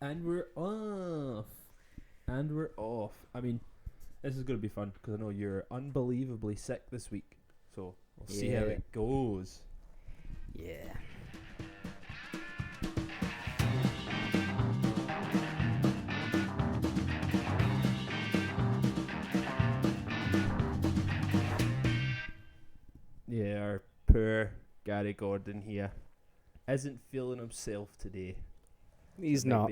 And we're off. And we're off. I mean, this is going to be fun because I know you're unbelievably sick this week. So we'll see how Yeah. it goes. Yeah. Yeah, our poor Gary Gordon here isn't feeling himself today. He's might not.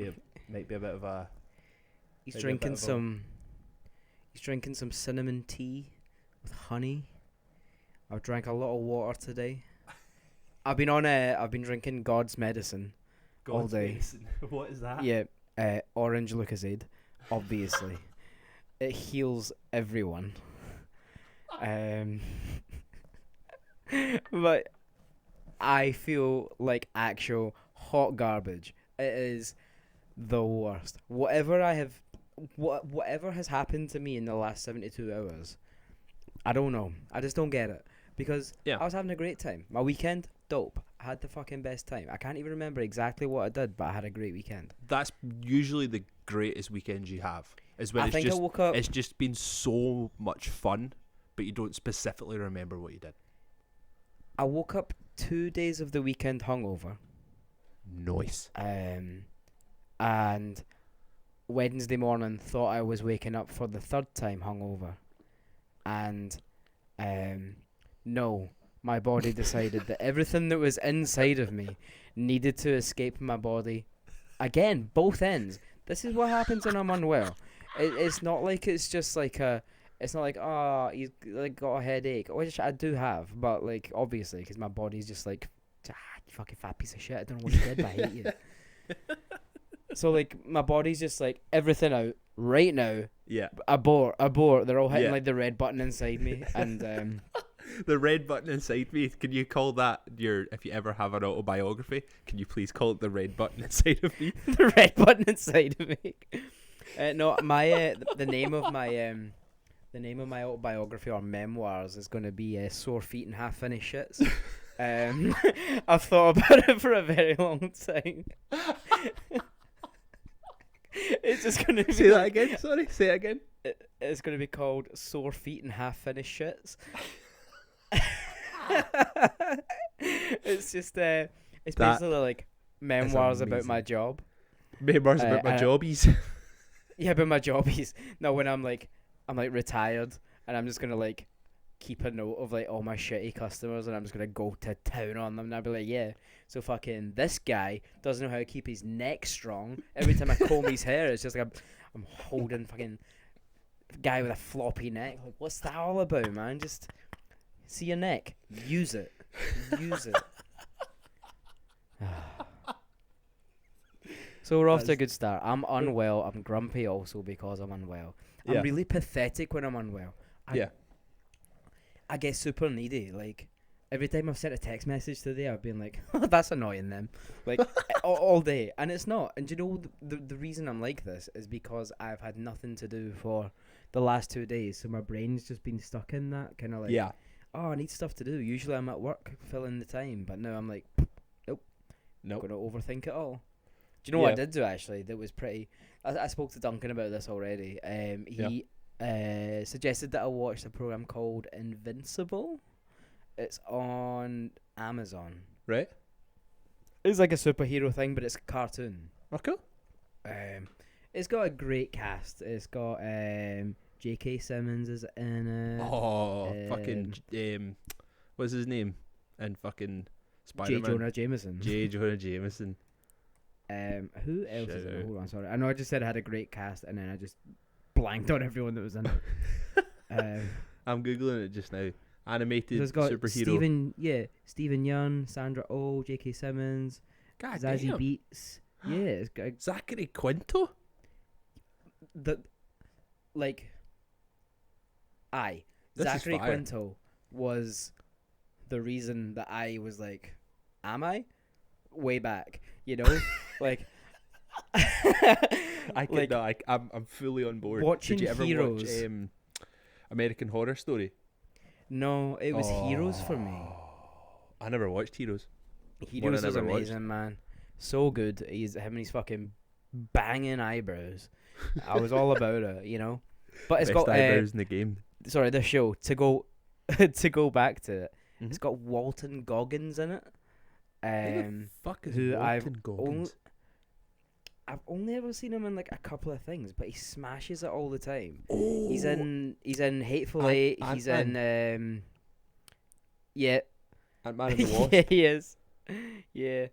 Might be a bit of a. He's maybe a bit drinking of a- some. He's drinking some cinnamon tea with honey. I've drank a lot of water today. I've been drinking God's medicine. all God's day. medicine. What is that? Yeah, orange Lucozade, obviously. It heals everyone. But I feel like actual hot garbage. It is the worst. Whatever has happened to me in the last 72 hours, I don't know. I just don't get it. Because Yeah. I was having a great time. My weekend, dope. I had the fucking best time. I can't even remember exactly what I did, but I had a great weekend. That's usually the greatest weekends you have. Is when I it's think just I woke up. it's just been so much fun, but you don't specifically remember what you did. I woke up 2 days of the weekend hungover. Nice. And Wednesday morning thought I was waking up for the third time hungover. And no, my body decided that everything that was inside of me needed to escape my body. Again, both ends. This is what happens when I'm unwell. It's not like it's just like a. It's not like, oh, he's like got a headache, which I do have, but like obviously because my body's just like, you fucking fat piece of shit. I don't know what you did, but I hate you. So like my body's just like everything out right now. Yeah. Abort. They're all hitting Yeah. like the red button inside me, and The red button inside me. Can you call that your? If you ever have an autobiography, can you please call it the red button inside of me? the red button inside of me. No, my the name of my autobiography or memoirs is going to be Sore Feet and Half Finished Shits. I've thought about it for a very long time. It's just going to be Say that again. Sorry. Say it again. It's going to be called Sore Feet and Half Finished Shits. It's just it's That basically like memoirs about my amazing. job. Memoirs about my I- jobbies. Yeah, but my job is no when I'm like retired and I'm just gonna like keep a note of like all my shitty customers and I'm just gonna go to town on them and I'll be like, yeah, so fucking this guy doesn't know how to keep his neck strong. Every time I comb his hair, it's just like I'm holding fucking guy with a floppy neck. Like, what's that all about, man? Just see your neck, use it. So we're off to a good start. I'm unwell. I'm grumpy also because I'm unwell. I'm Yeah. really pathetic when I'm unwell. Yeah. I get super needy. Like, every time I've sent a text message today, I've been like, oh, that's annoying them. Like, all day. And it's not. And you know, the reason I'm like this is because I've had nothing to do for the last 2 days. So my brain's just been stuck in that kind of like, Yeah. oh, I need stuff to do. Usually I'm at work filling the time. But now I'm like, Nope. going to overthink it all. Do you know what I Yeah. did do actually? That was pretty. I spoke to Duncan about this already. He suggested that I watch a program called Invincible. It's on Amazon. Right. It's like a superhero thing, but it's a cartoon. Oh, cool. It's got a great cast. It's got J.K. Simmons is in it. Oh, fucking what's his name? And fucking Spider-Man. J. Jonah Jameson. J. Jonah Jameson. Who else is in Shout it? out. Hold on, sorry. I know I just said I had a great cast, and then I just blanked on everyone that was in it. I'm googling it just now. Animated So it's got superhero. Stephen Yeun, Sandra Oh, J.K. Simmons, God Zazie damn. Beetz. Yeah, it's got Zachary Quinto. the like. This is Zachary fire. Quinto was the reason that I was like, am I? Way back, you know, like. I can, like, no, I'm fully on board. watching Did you ever Heroes. watch American Horror Story? No, it was Heroes for me. I never watched Heroes. Heroes I was never watched. amazing, man. So good. Him and his fucking banging eyebrows. I was all about it, you know. But it's Best got eyebrows in the game. sorry, the show to go to go back to it. Mhm. It's got Walton Goggins in it. Who the fuck is who Walton Goggins? I've only ever seen him in like a couple of things, but he smashes it all the time. Oh, He's in Hateful Ant- Eight. He's in yeah. Ant-Man and the Wasp. Yeah, he is. Yeah.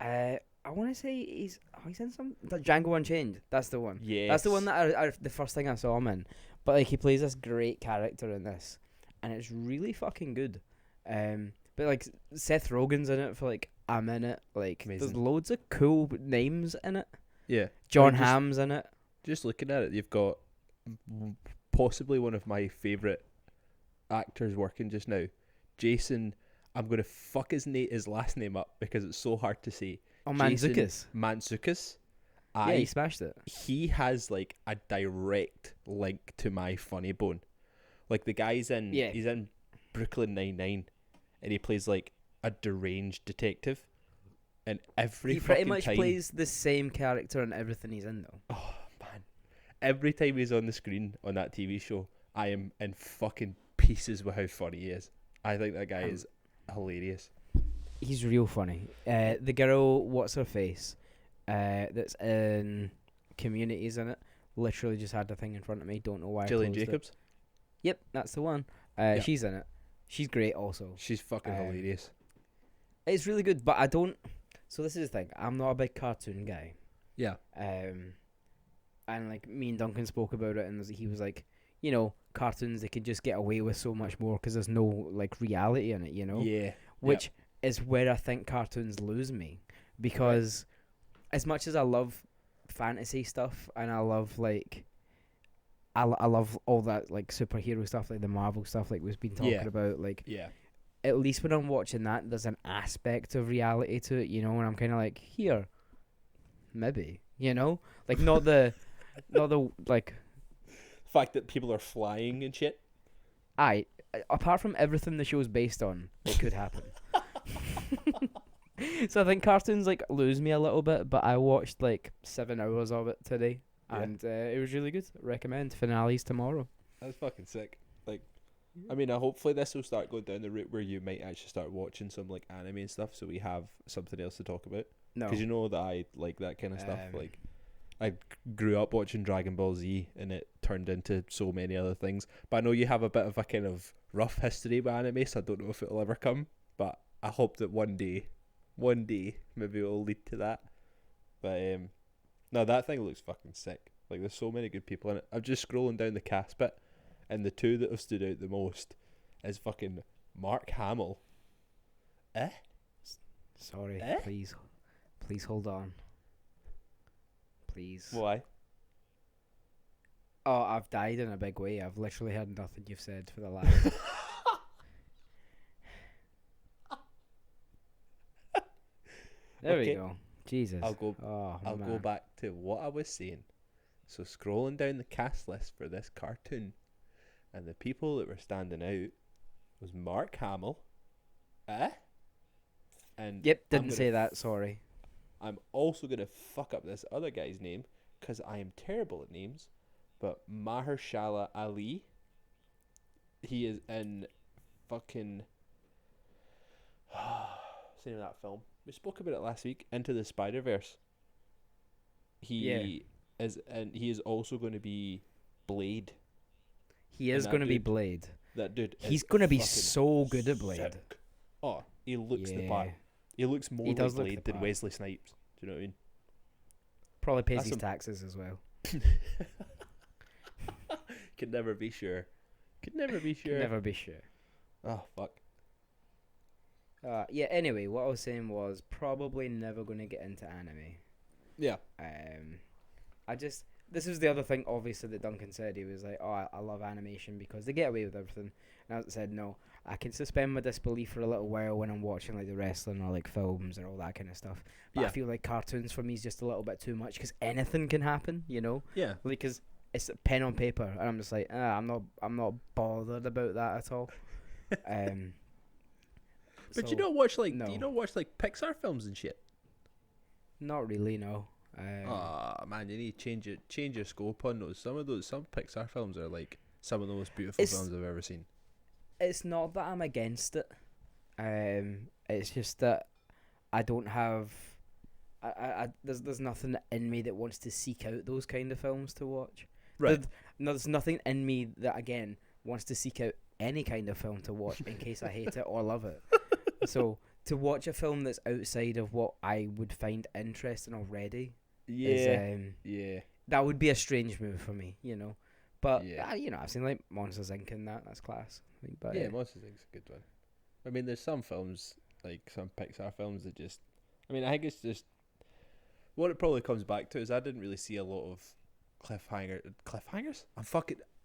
I want to say he's in some Django Unchained. That's the one. Yes. That's the one that I the first thing I saw him in. But like he plays this great character in this, and it's really fucking good. But like Seth Rogen's in it for like a minute. Like there's Amazing. loads of cool names in it. Yeah. John just- Hamm's in it. Just looking at it, you've got possibly one of my favourite actors working just now. Jason, I'm going to fuck his last name up because it's so hard to say. Oh, Jason Mantzoukas. Mantzoukas. Yeah, he smashed it. He has like a direct link to my funny bone. Like the guy's in Yeah. he's in Brooklyn Nine-Nine and he plays like a deranged detective. And every He pretty fucking much time, plays the same character in everything he's in, though. oh man, every time he's on the screen on that TV show, I am in fucking pieces with how funny he is. I think that guy is hilarious. He's real funny. The girl, what's her face, that's in Community's in it. Literally just had the thing in front of me. Don't know why. I Gillian closed it. Jacobs, Yep, that's the one. Yeah. She's in it. She's great also. she's fucking hilarious. It's really good, but I don't. So this is the thing. I'm not a big cartoon guy. Yeah. And like me and Duncan spoke about it, and he was like, you know, cartoons they can just get away with so much more because there's no like reality in it, you know. Yeah. Which is where I think cartoons lose me, because as much as I love fantasy stuff and I love like I love all that like superhero stuff, like the Marvel stuff, like we've been talking Yeah. about, like Yeah. at least when I'm watching that, there's an aspect of reality to it, you know, and I'm kind of like, here, maybe, you know, like not the like Fact that people are flying and shit. apart from everything the show's based on, it could happen. So I think cartoons like lose me a little bit, but I watched like 7 hours of it today, Yeah. and it was really good. Recommend. Finales tomorrow. That's fucking sick. Like, I mean, hopefully this will start going down the route where you might actually start watching some like anime and stuff, so we have something else to talk about. No, Because you know that I like that kind of stuff. Um, Like, I grew up watching Dragon Ball Z, and it turned into so many other things. But I know you have a bit of a kind of rough history with anime, so I don't know if it'll ever come. But I hope that one day, maybe it'll lead to that. But no, that thing looks fucking sick. Like, there's so many good people in it. I'm just scrolling down the cast bit, and the two that have stood out the most is fucking Mark Hamill. sorry, Eh? please hold on. Please. Why? Oh, I've died in a big way. I've literally heard nothing you've said for the last. There Okay. we go. Jesus. I'll go Oh, go man. back to what I was saying. So scrolling down the cast list for this cartoon, and the people that were standing out was Mark Hamill. And Yep, I'm didn't gonna say that. Sorry. I'm also gonna fuck up this other guy's name because I am terrible at names. But Mahershala Ali. He is in fucking. Same that film. We spoke about it last week. Into the Spider-Verse. He is, and he is also going to be Blade. He And is that going to be dude- Blade. That dude. He's is going to be fucking so good at Blade. sick. Oh, he looks the Yeah. part. He looks more He like does look Blade the than part. Wesley Snipes. Do you know what I mean? Probably pays That's his a- taxes as well. Could never be sure. Could never be sure. Can never be sure. Oh fuck. Yeah. Anyway, what I was saying was probably never going to get into anime. Yeah. This is the other thing, obviously, that Duncan said. He was like, oh, I love animation because they get away with everything. And I said, no, I can suspend my disbelief for a little while when I'm watching like the wrestling or like films or all that kind of stuff. But I Yeah. feel like cartoons for me is just a little bit too much because anything can happen, you know? Yeah. Like, cause it's a pen on paper, and I'm just like, I'm not bothered about that at all. But so, you don't watch like no. do you not watch like Pixar films and shit? Not really, no. Man, you need to change your scope on those. Some Pixar films are like some of the most beautiful It's- films I've ever seen. It's not that I'm against it. It's just that I don't have. There's nothing in me that wants to seek out those kind of films to watch. Right. There's nothing in me that again wants to seek out any kind of film to watch in case I hate it or love it. So to watch a film that's outside of what I would find interesting already, Yeah. is, Yeah. that would be a strange move for me, But Yeah. I've seen like Monsters Inc. and that's class. But Yeah, Monsters Inc.'s a good one. I mean, there's some films, like some Pixar films that just... I mean, I think it's just... What it probably comes back to is I didn't really see a lot of cliffhangers?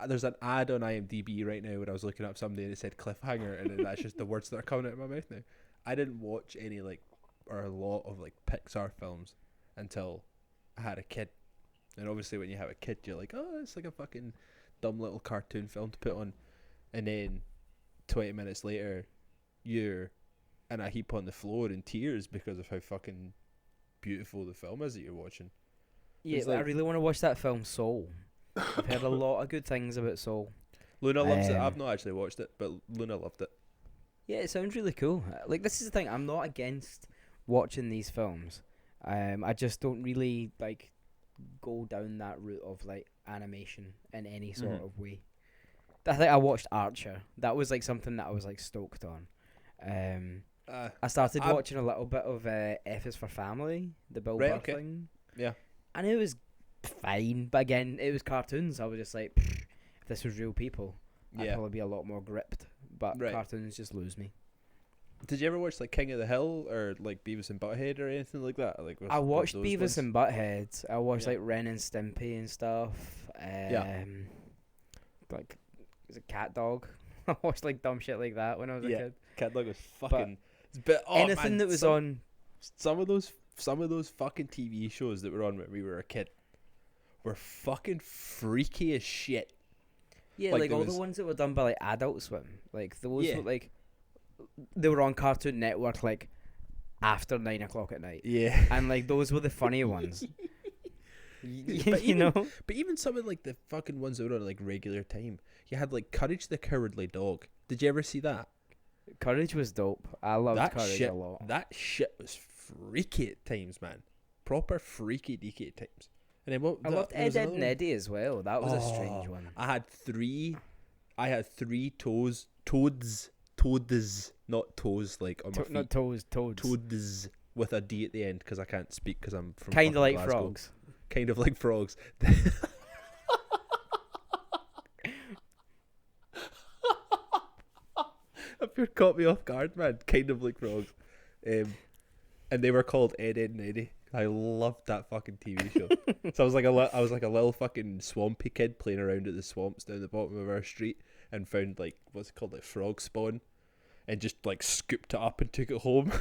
There's an ad on IMDb right now where I was looking up somebody and it said cliffhanger, and then that's just the words that are coming out of my mouth now. I didn't watch any, or a lot of, Pixar films until I had a kid. And obviously when you have a kid, you're like, oh, it's like a fucking dumb little cartoon film to put on. And then 20 minutes later, you're in a heap on the floor in tears because of how fucking beautiful the film is that you're watching. yeah, It's I like- really want to watch that film Soul. I've heard a lot of good things about Soul. Luna loves it. Um, I've not actually watched it, but Luna loved it. Yeah, it sounds really cool. This is the thing. I'm not against watching these films. I just don't really go down that route of animation in any sort Mhm. of way. I think I watched Archer. That was something that I was stoked on. I started I'm- watching a little bit of F is for Family, the Bill Right, Burr okay. thing. Yeah. And it was fine, but again, it was cartoons. I was just like, if this was real people, I'd Yeah. probably be a lot more gripped. But Right. cartoons just lose me. Did you ever watch King of the Hill or Beavis and Butthead or anything like that? I watched those Beavis ones? and Butthead. I watched Yeah. Ren and Stimpy and stuff. Was it Cat Dog? I watched dumb shit like that when I was a Yeah. kid. Cat Dog was fucking. But Anything man, that was some, on. some of those fucking TV shows that were on when we were a kid were fucking freaky as shit. Yeah, there all was- the ones that were done by Adult Swim. Those Yeah. were they were on Cartoon Network after 9 o'clock at night. Yeah. And those were the funny ones. But you know? But even some of the fucking ones that were on regular time, you had Courage the Cowardly Dog. Did you ever see that? Courage was dope. I loved That Courage shit, a lot. that shit was freaky at times, man. Proper freaky deaky at times. And then I loved there was Ed, Ed another and one. Eddie as well. That was a strange Oh, one. I had three toads, not toes on my feet. Not toads, toads. Toads with a D at the end because I can't speak because I'm from Kind of fucking like Glasgow. frogs. Kind of like frogs. You caught me off guard, man. Kind of like frogs. And they were called Ed, Ed and Eddie. I loved that fucking TV show. So I was like a little fucking swampy kid playing around at the swamps down the bottom of our street and found what's it called, frog spawn, and just scooped it up and took it home.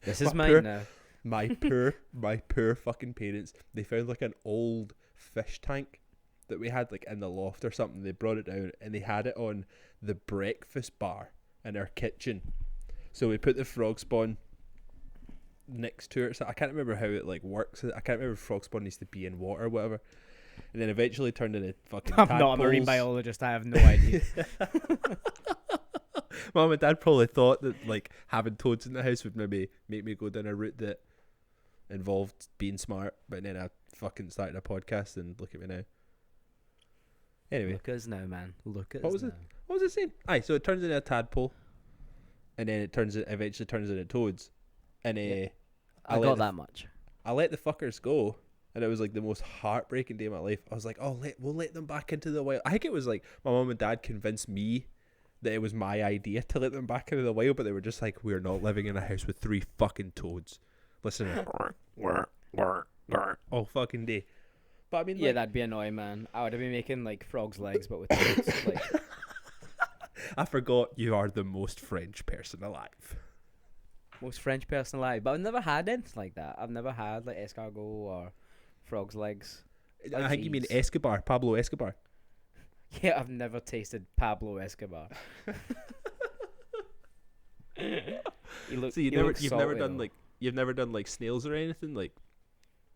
This is My poor- mine now. my poor fucking parents. They found an old fish tank that we had in the loft or something. They brought it down and they had it on the breakfast bar in our kitchen. So we put the frog spawn next to it. So I can't remember how it works. I can't remember if frog spawn needs to be in water or whatever. And then eventually turned into fucking I'm not a marine tadpoles. biologist. I have no idea. Mom and Dad probably thought that having toads in the house would maybe make me go down a route that involved being smart, but then I fucking started a podcast and look at me now. Anyway, Look at us now, man. Look at What us was it? now. what was it saying? Aye, so it turns into a tadpole, and then eventually turns into toads, and Yeah. I I let got the- that much. I let the fuckers go, and it was the most heartbreaking day of my life. I was like, oh, we'll let them back into the wild. I think it was my mom and dad convinced me that it was my idea to let them back into the wild, but they were just like, we're not living in a house with 3 fucking toads. Listen to all fucking day. But I mean, Yeah, that'd be annoying, man. I would have been making frogs' legs, but with toads. I forgot you are the most French person alive. Most French person alive. But I've never had anything like that. I've never had escargot or frog's legs. Oh, I think you mean jeez. Escobar, Pablo Escobar. Yeah, I've never tasted Pablo Escobar. So you've never done snails or anything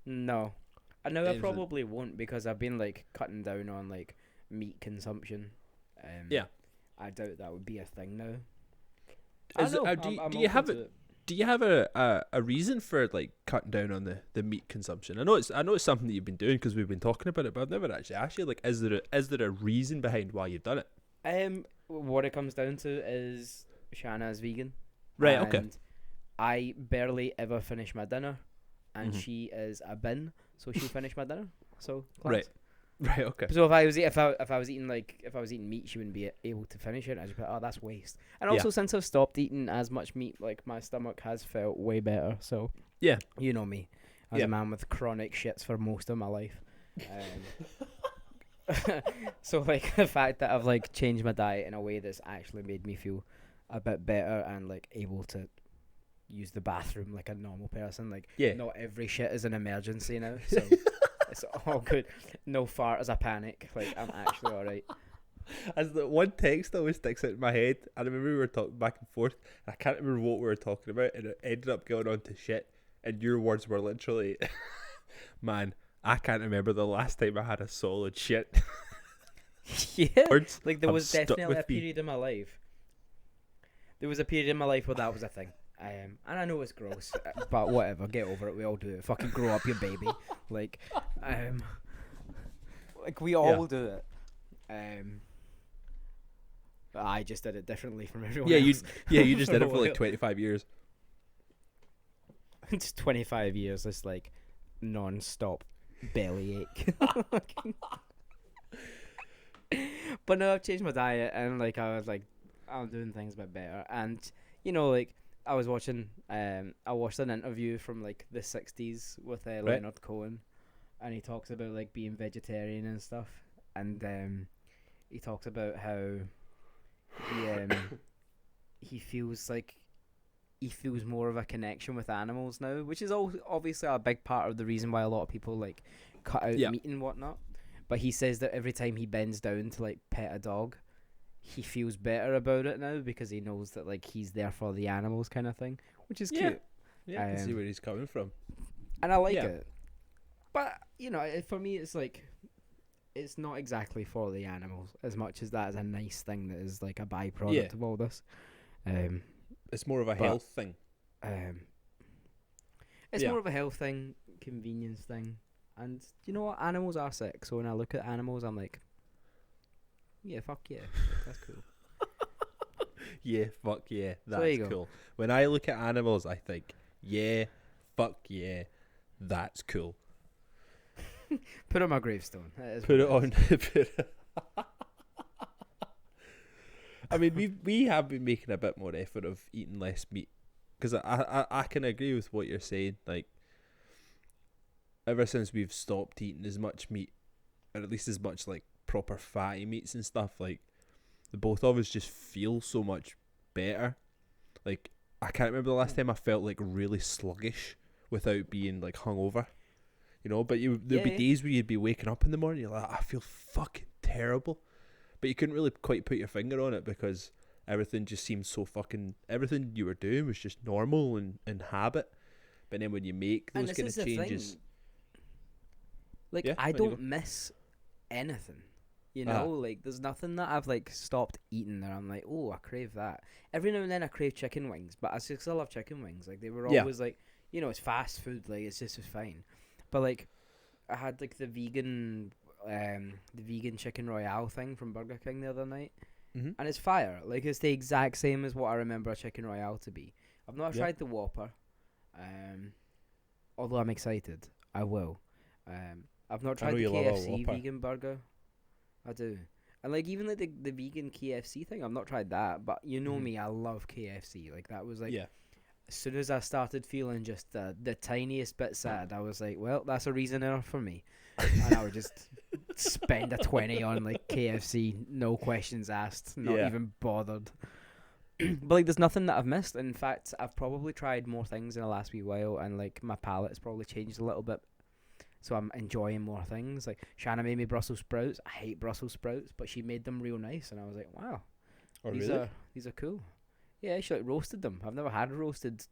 No, I know I Is it- probably won't because I've been like cutting down on like meat consumption. Yeah. I doubt that would be a thing now. I Is don't know. do I'm you open have to it? it. Do you have a reason for like cutting down on the meat consumption? I know it's something that you've been doing because we've been talking about it, but I've never actually asked you, like, is there a reason behind why you've done it? What it comes down to is Shanna's vegan. Right, okay. And I barely ever finish my dinner, and Mhm. she is a bin, so she'll finish my dinner. So Right. Right, okay. So if I was if I was eating meat, she wouldn't be able to finish it. I just be like, oh, that's waste. And Yeah. also, since I've stopped eating as much meat, like my stomach has felt way better. So Yeah. you know me, as Yeah. a man with chronic shits for most of my life. So like the fact that I've like changed my diet in a way that's actually made me feel a bit better and like able to use the bathroom like a normal person. Like Yeah. not every shit is an emergency now. So it's all good. No fart as a panic. Like I'm actually alright. As the one text that always sticks out in my head, I remember we were talking back and forth, and I can't remember what we were talking about, and it ended up going on to shit, and your words were literally, man, I can't remember the last time I had a solid shit. Yeah. Words Like there have was stuck definitely with a me. period in my life. There was a period in my life where that was a thing. And I know it's gross, but whatever. Get over it. We all do it. Fucking grow up, you baby. Like we all do it. But I just did it differently from everyone Yeah, else. you just did it for Well, like 25 years. Just 25 years. It's like non-stop belly ache. But no, I've changed my diet and like I was like I'm doing things a bit better. And you know, like I was watching I watched an interview from like the 60s with Leonard Cohen, and he talks about like being vegetarian and stuff, and he talks about how he feels like he feels more of a connection with animals now, which is obviously a big part of the reason why a lot of people like cut out Yeah. meat and whatnot. But he says that every time he bends down to like pet a dog, he feels better about it now because he knows that like he's there for the animals kind of thing, which is Yeah. cute. Yeah, I can see Um, where he's coming from. And I like Yeah. it. But, you know, for me it's like it's not exactly for the animals as much as that is a nice thing that is like a byproduct Yeah. of all this. It's more of a but- health thing. It's Yeah. more of a health thing, convenience thing. And you know what? Animals are sick. So when I look at animals, I'm like, yeah, fuck yeah. That's cool. Yeah, fuck yeah, there you that's go. cool. When I look at animals, I think, yeah, fuck yeah, that's cool. Put it on my gravestone. That is Put it what on. put it- I mean, we have been making a bit more effort of eating less meat, because I can agree with what you're saying. Like, ever since we've stopped eating as much meat, or at least as much like proper fatty meats and stuff, like the both of us just feel so much better. Like, I can't remember the last time I felt like really sluggish without being like hungover. You know, but there'd be Yeah. days where you'd be waking up in the morning, you're like, I feel fucking terrible. But you couldn't really quite put your finger on it because everything just seemed so fucking, everything you were doing was just normal and habit. But then when you make And those this kind is of the changes, thing. Like, Yeah, I there you don't miss anything. You Ah. know, like, there's nothing that I've, like, stopped eating that I'm like, oh, I crave that. Every now and then I crave chicken wings, but I still love chicken wings. Like, they were Yeah. always, like, you know, it's fast food, like, it's fine. But, like, I had, like, the vegan chicken royale thing from Burger King the other night, Mhm. and it's fire. Like, it's the exact same as what I remember a chicken royale to be. I've not Yeah. tried the Whopper, although I'm excited. I will. I've not I know tried the you love a KFC Whopper. vegan burger. I do. And like even like the vegan KFC thing, I've not tried that. But you know Mhm. me, I love KFC. Like that was like yeah, as soon as I started feeling just the tiniest bit sad, I was like, well, that's a reason enough for me. And I would just spend a 20 on like KFC, no questions asked, not Yeah. even bothered. But like, there's nothing that I've missed. In fact, I've probably tried more things in the last wee while, and like my palate's probably changed a little bit. So I'm enjoying more things. Like Shanna made me Brussels sprouts. I hate Brussels sprouts, but she made them real nice, and I was like, wow, oh these really? these are cool. Yeah, she like roasted them. I've never had roasted.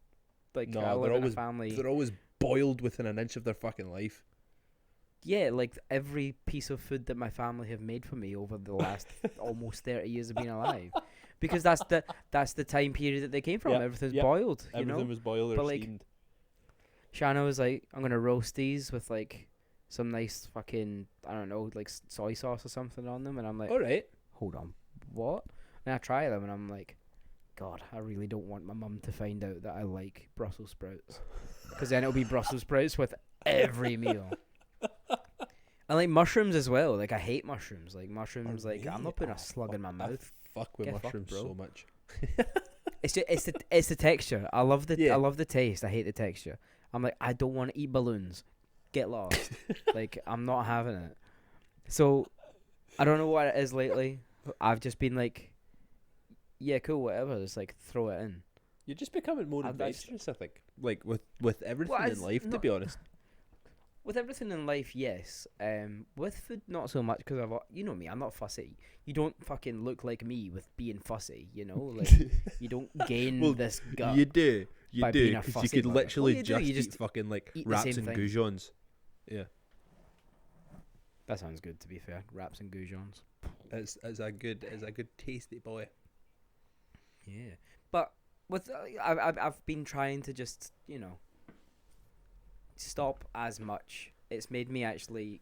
Like No, I they're live in a always- family. They're always boiled within an inch of their fucking life. Yeah, like every piece of food that my family have made for me over the last almost 30 years of being alive, because that's the time period that they came from. Yep, Everything's yep. boiled, Everything was boiled or But, like, steamed. Shanna was like, I'm gonna roast these with like some nice fucking, I don't know, like soy sauce or something on them, and I'm like, All right. hold on, what? And I try them, and I'm like, God, I really don't want my mum to find out that I like Brussels sprouts, because then it'll be Brussels sprouts with every meal. I like mushrooms as well. Like, I hate mushrooms. Like, mushrooms, like, I'm not putting a slug in my mouth. Fuck with Get fucked, mushrooms bro. so much. It's the texture. I love the Yeah. I love the taste. I hate the texture. I'm like, I don't want to eat balloons. Get lost. Like, I'm not having it. So, I don't know what it is lately. I've just been like, yeah, cool, whatever. Just like throw it in. You're just becoming more I've adventurous, I think. Like with everything in it's life, to not- be honest. With everything in life, yes. With food, not so much, because you know me, I'm not fussy. You don't fucking look like me with being fussy, you know? Like, you don't gain Well, this gut. You do. You by do. being a Because you fussy could bugger. literally Well, you do, just you eat just fucking like eat the wraps same and thing. goujons. Yeah. That sounds good, to be fair. Wraps and goujons. It's a good tasty boy. Yeah, but with I've been trying to just, you know, stop as much. It's made me actually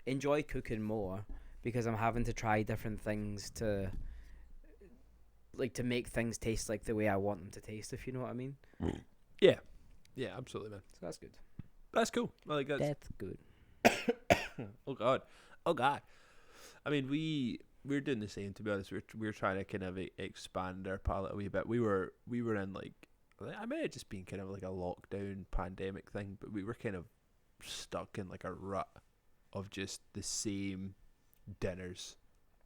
enjoy cooking more, because I'm having to try different things to make things taste like the way I want them to taste, if you know what I mean. Yeah. Yeah, absolutely, man. So that's good. That's cool. I like that. That's good. Oh god. I mean, we're doing the same, to be honest. We're trying to kind of expand our palate a wee bit. We were in like, I may have just been kind of like a lockdown pandemic thing, but we were kind of stuck in like a rut of just the same dinners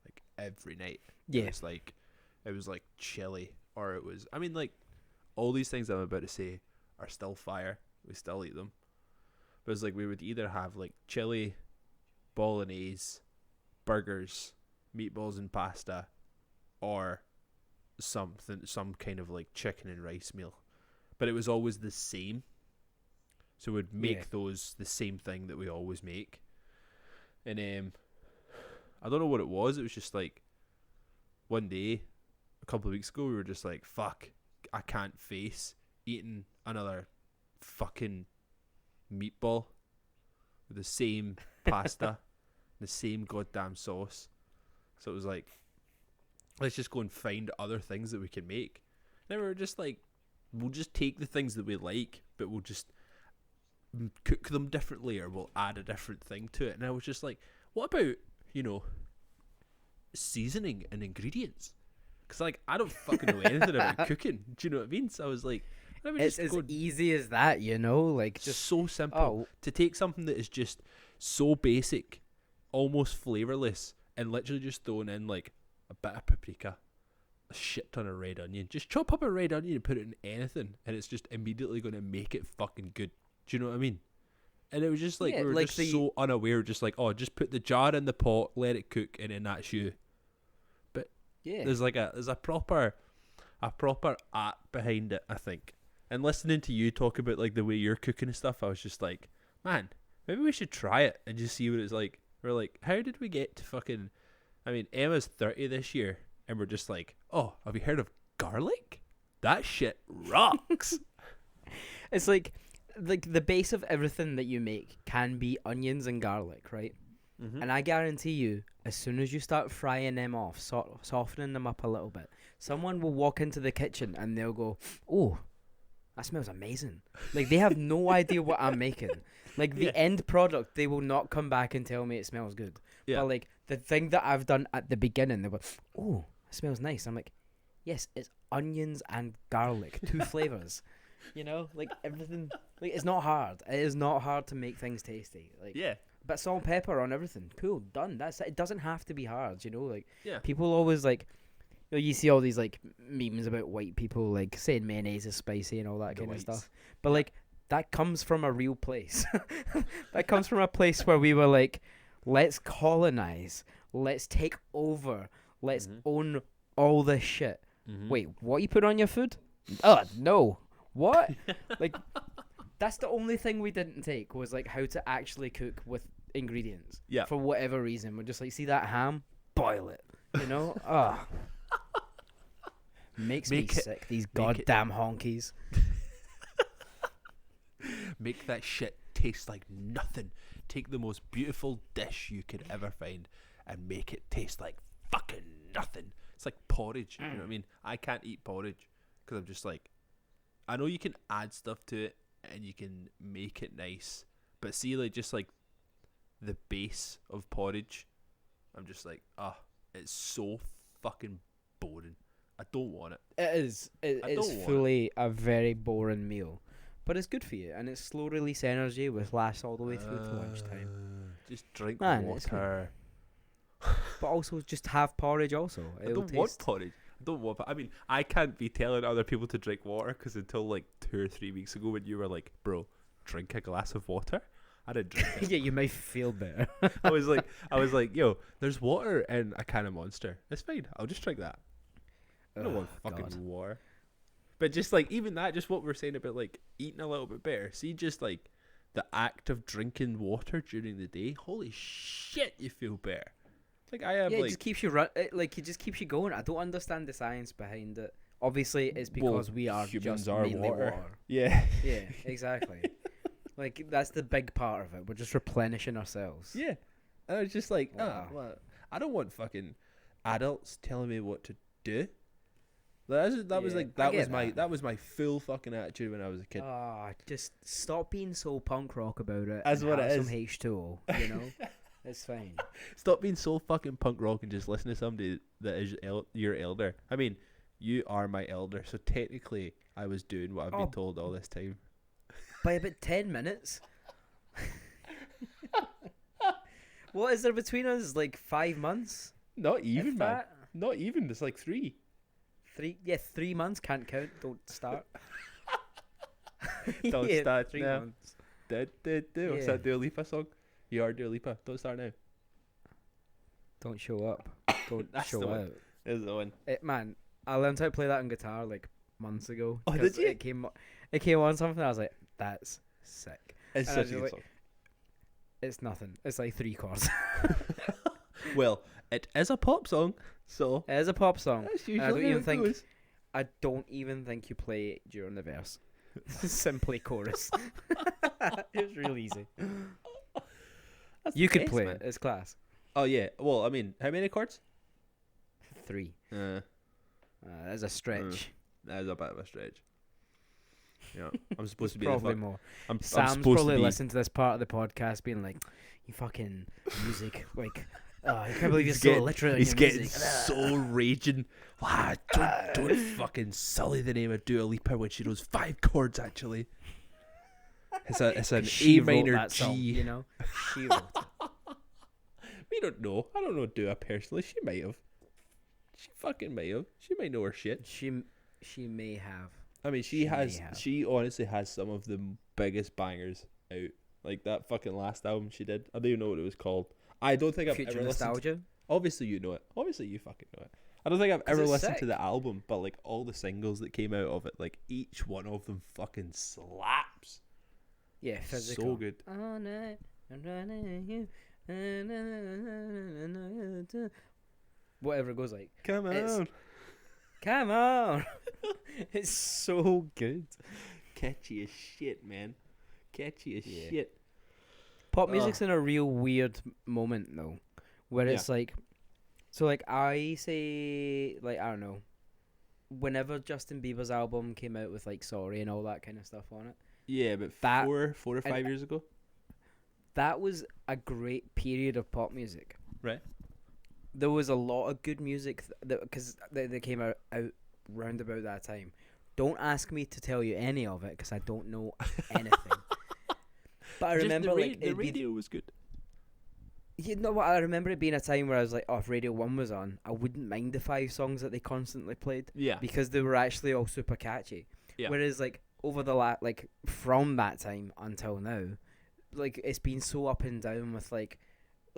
like every night. Yeah. It was like chili, or it was, I mean, like, all these things I'm about to say are still fire. We still eat them. But it's like we would either have like chili, bolognese, burgers, meatballs and pasta, or some kind of like chicken and rice meal. But it was always the same. So we'd make those the same thing that we always make. And I don't know what it was. It was just like one day, a couple of weeks ago, we were just like, fuck, I can't face eating another fucking meatball with the same pasta, the same goddamn sauce. So it was like, let's just go and find other things that we can make. And then we were just like, we'll just take the things that we like, but we'll just cook them differently, or we'll add a different thing to it. And I was just like, what about, you know, seasoning and ingredients? Because like, I don't fucking know anything about cooking. Do you know what I mean? So I was like, let me It's just as go. easy as that, you know? Like, Just just, so simple oh, to take something that is just so basic, almost flavorless, and literally just throwing in like a bit of paprika, a shit ton of red onion. Just chop up a red onion and put it in anything, and it's just immediately going to make it fucking good. Do you know what I mean? And it was just like, Yeah, we were like just so unaware, just like, oh, just put the jar in the pot, let it cook, and then that's you. yeah. There's a proper art behind it, I think. And listening to you talk about like the way you're cooking and stuff, I was just like, man, maybe we should try it and just see what it's like. We're like, how did we get to fucking, I mean, Emma's 30 this year, and we're just like, oh, have you heard of garlic? That shit rocks. It's like the base of everything that you make can be onions and garlic, right? Mm-hmm. And I guarantee you, as soon as you start frying them off, softening them up a little bit, someone will walk into the kitchen and they'll go, oh, that smells amazing. Like, they have no idea what I'm making. Like, the end product, they will not come back and tell me it smells good. Yeah. But, like, the thing that I've done at the beginning, they go, oh, it smells nice. I'm like, yes, it's onions and garlic, 2 flavors. You know? Like, everything, like, it's not hard. It is not hard to make things tasty. Like, Yeah. but salt and pepper on everything. Cool, done. That's it. It doesn't have to be hard, you know? Like, Yeah. people always, like, you know, you see all these, like, memes about white people, like, saying mayonnaise is spicy and all that The kind whites. of stuff. But, like, that comes from a real place. That comes from a place where we were like, let's colonize, let's take over, let's own all this shit. Mm-hmm. Wait, what you put on your food? Oh, no. What? Like, That's the only thing we didn't take was like how to actually cook with ingredients. Yeah. For whatever reason, we're just like, see that ham, boil it. You know, ah, makes me sick. These goddamn honkies. Make that shit taste like nothing. Take the most beautiful dish you could ever find and make it taste like fucking nothing. It's like porridge. You know what I mean? I can't eat porridge because I'm just like, I know you can add stuff to it and you can make it nice, but see, like, just like the base of porridge, I'm just like, it's so fucking boring. I don't want it. It is. It's fully a very boring meal. But it's good for you, and it's slow release energy, which lasts all the way through to lunchtime. Just drink Man, water. But also just have porridge also. I don't want porridge. I don't want. I mean, I can't be telling other people to drink water because until like 2 or 3 weeks ago, when you were like, "Bro, drink a glass of water," I didn't drink it. Yeah, you may feel better. I was like, "Yo, there's water in a can of Monster. It's fine. I'll just drink that. I don't want fucking water." But just like even that, just what we're saying about like eating a little bit better. See, just like the act of drinking water during the day. Holy shit, you feel better. Like I have, it just keeps you it just keeps you going. I don't understand the science behind it. Obviously, it's because we are humans just are mainly water. Yeah. Yeah, exactly. Like that's the big part of it. We're just replenishing ourselves. Yeah. And I was just like, Wow. well, I don't want fucking adults telling me what to do. That was my full fucking attitude when I was a kid. Just stop being so punk rock about it. That's what it is. Some H2O, you know. It's fine. Stop being so fucking punk rock and just listen to somebody that is your elder. I mean, you are my elder, so technically I was doing what I've been told all this time. By about 10 minutes. What is there between us? Like 5 months? Not even, man. That? Not even. It's like 3. 3 months can't count. Don't start. Don't start 3 now. months. What's that Dua Lipa song? You are Dua Lipa. Don't start now. Don't show up. Don't show out. Is the one. Man, I learned how to play that on guitar like months ago. Oh, did you? It came on something. I was like, that's sick. It's And such I a was good like, song. It's nothing. It's like 3 chords. Well, it is a pop song, so It is a pop song. that's And I usually don't how even it think goes. I don't even think you play it during the verse. Simply chorus. It was real easy. That's You the could best, play man. it. It's class. Oh yeah. Well, I mean, how many chords? 3. That's That's a stretch. a bit of a stretch. Yeah, I'm supposed to be Probably the more. I'm Sam's supposed probably to be. listening to this part of the podcast being like, you fucking music. Like, I can't believe you're He's so getting- illiterate in He's your getting music. so raging. Wow, don't fucking sully the name of Dua Lipa when she knows 5 chords actually. It's an She A wrote minor that G. song, you know? She wrote it. We don't know. I don't know Dua personally. She might have. She fucking might have. She might know her shit. She may have. I mean, She may has. have. She honestly has some of the biggest bangers out. Like that fucking last album she did. I don't even know what it was called. I don't think I've Future ever listened. nostalgia. Obviously, you know it. Obviously, you fucking know it. I don't think I've 'Cause ever it's listened to sick. the album, but like all the singles that came out of it, like each one of them fucking slaps. Yeah, physical. So good. All night, I'm running you. Whatever it goes like. Come on. It's- Come on. It's so good. Catchy as shit, man. Catchy as Yeah. shit. Pop music's in a real weird moment though, where Yeah. it's like, so like I say like I don't know, whenever Justin Bieber's album came out with like Sorry and all that kind of stuff on it, Yeah, but That- 4 or and- 5 years ago. that was a great period of pop music. Right. There was a lot of good music because they came out round about that time. Don't ask me to tell you any of it because I don't know anything. But I Just remember the like the it'd be- radio was good. You know what? I remember it being a time where I was like, oh, if Radio 1 was on, I wouldn't mind the 5 songs that they constantly played Yeah. because they were actually all super catchy. Yeah. Whereas, like, over the like, from that time until now, like, it's been so up and down with, like,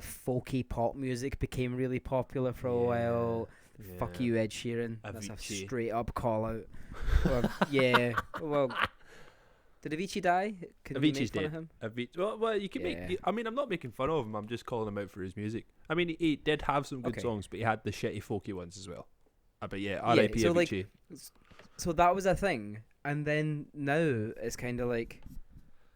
folky pop music became really popular for a while. Fuck you, Ed Sheeran. That's a Avicii. straight up call out. Or, yeah. Well, Did Avicii die? Can we Avicii's make fun of dead. him? Well, you can Yeah. make. I mean, I'm not making fun of him. I'm just calling him out for his music. I mean, he did have some good Okay. songs, but he had the shitty folky ones as well. But yeah, Yeah, R.I.P. so, like, Avicii. So that was a thing, and then now it's kind of like,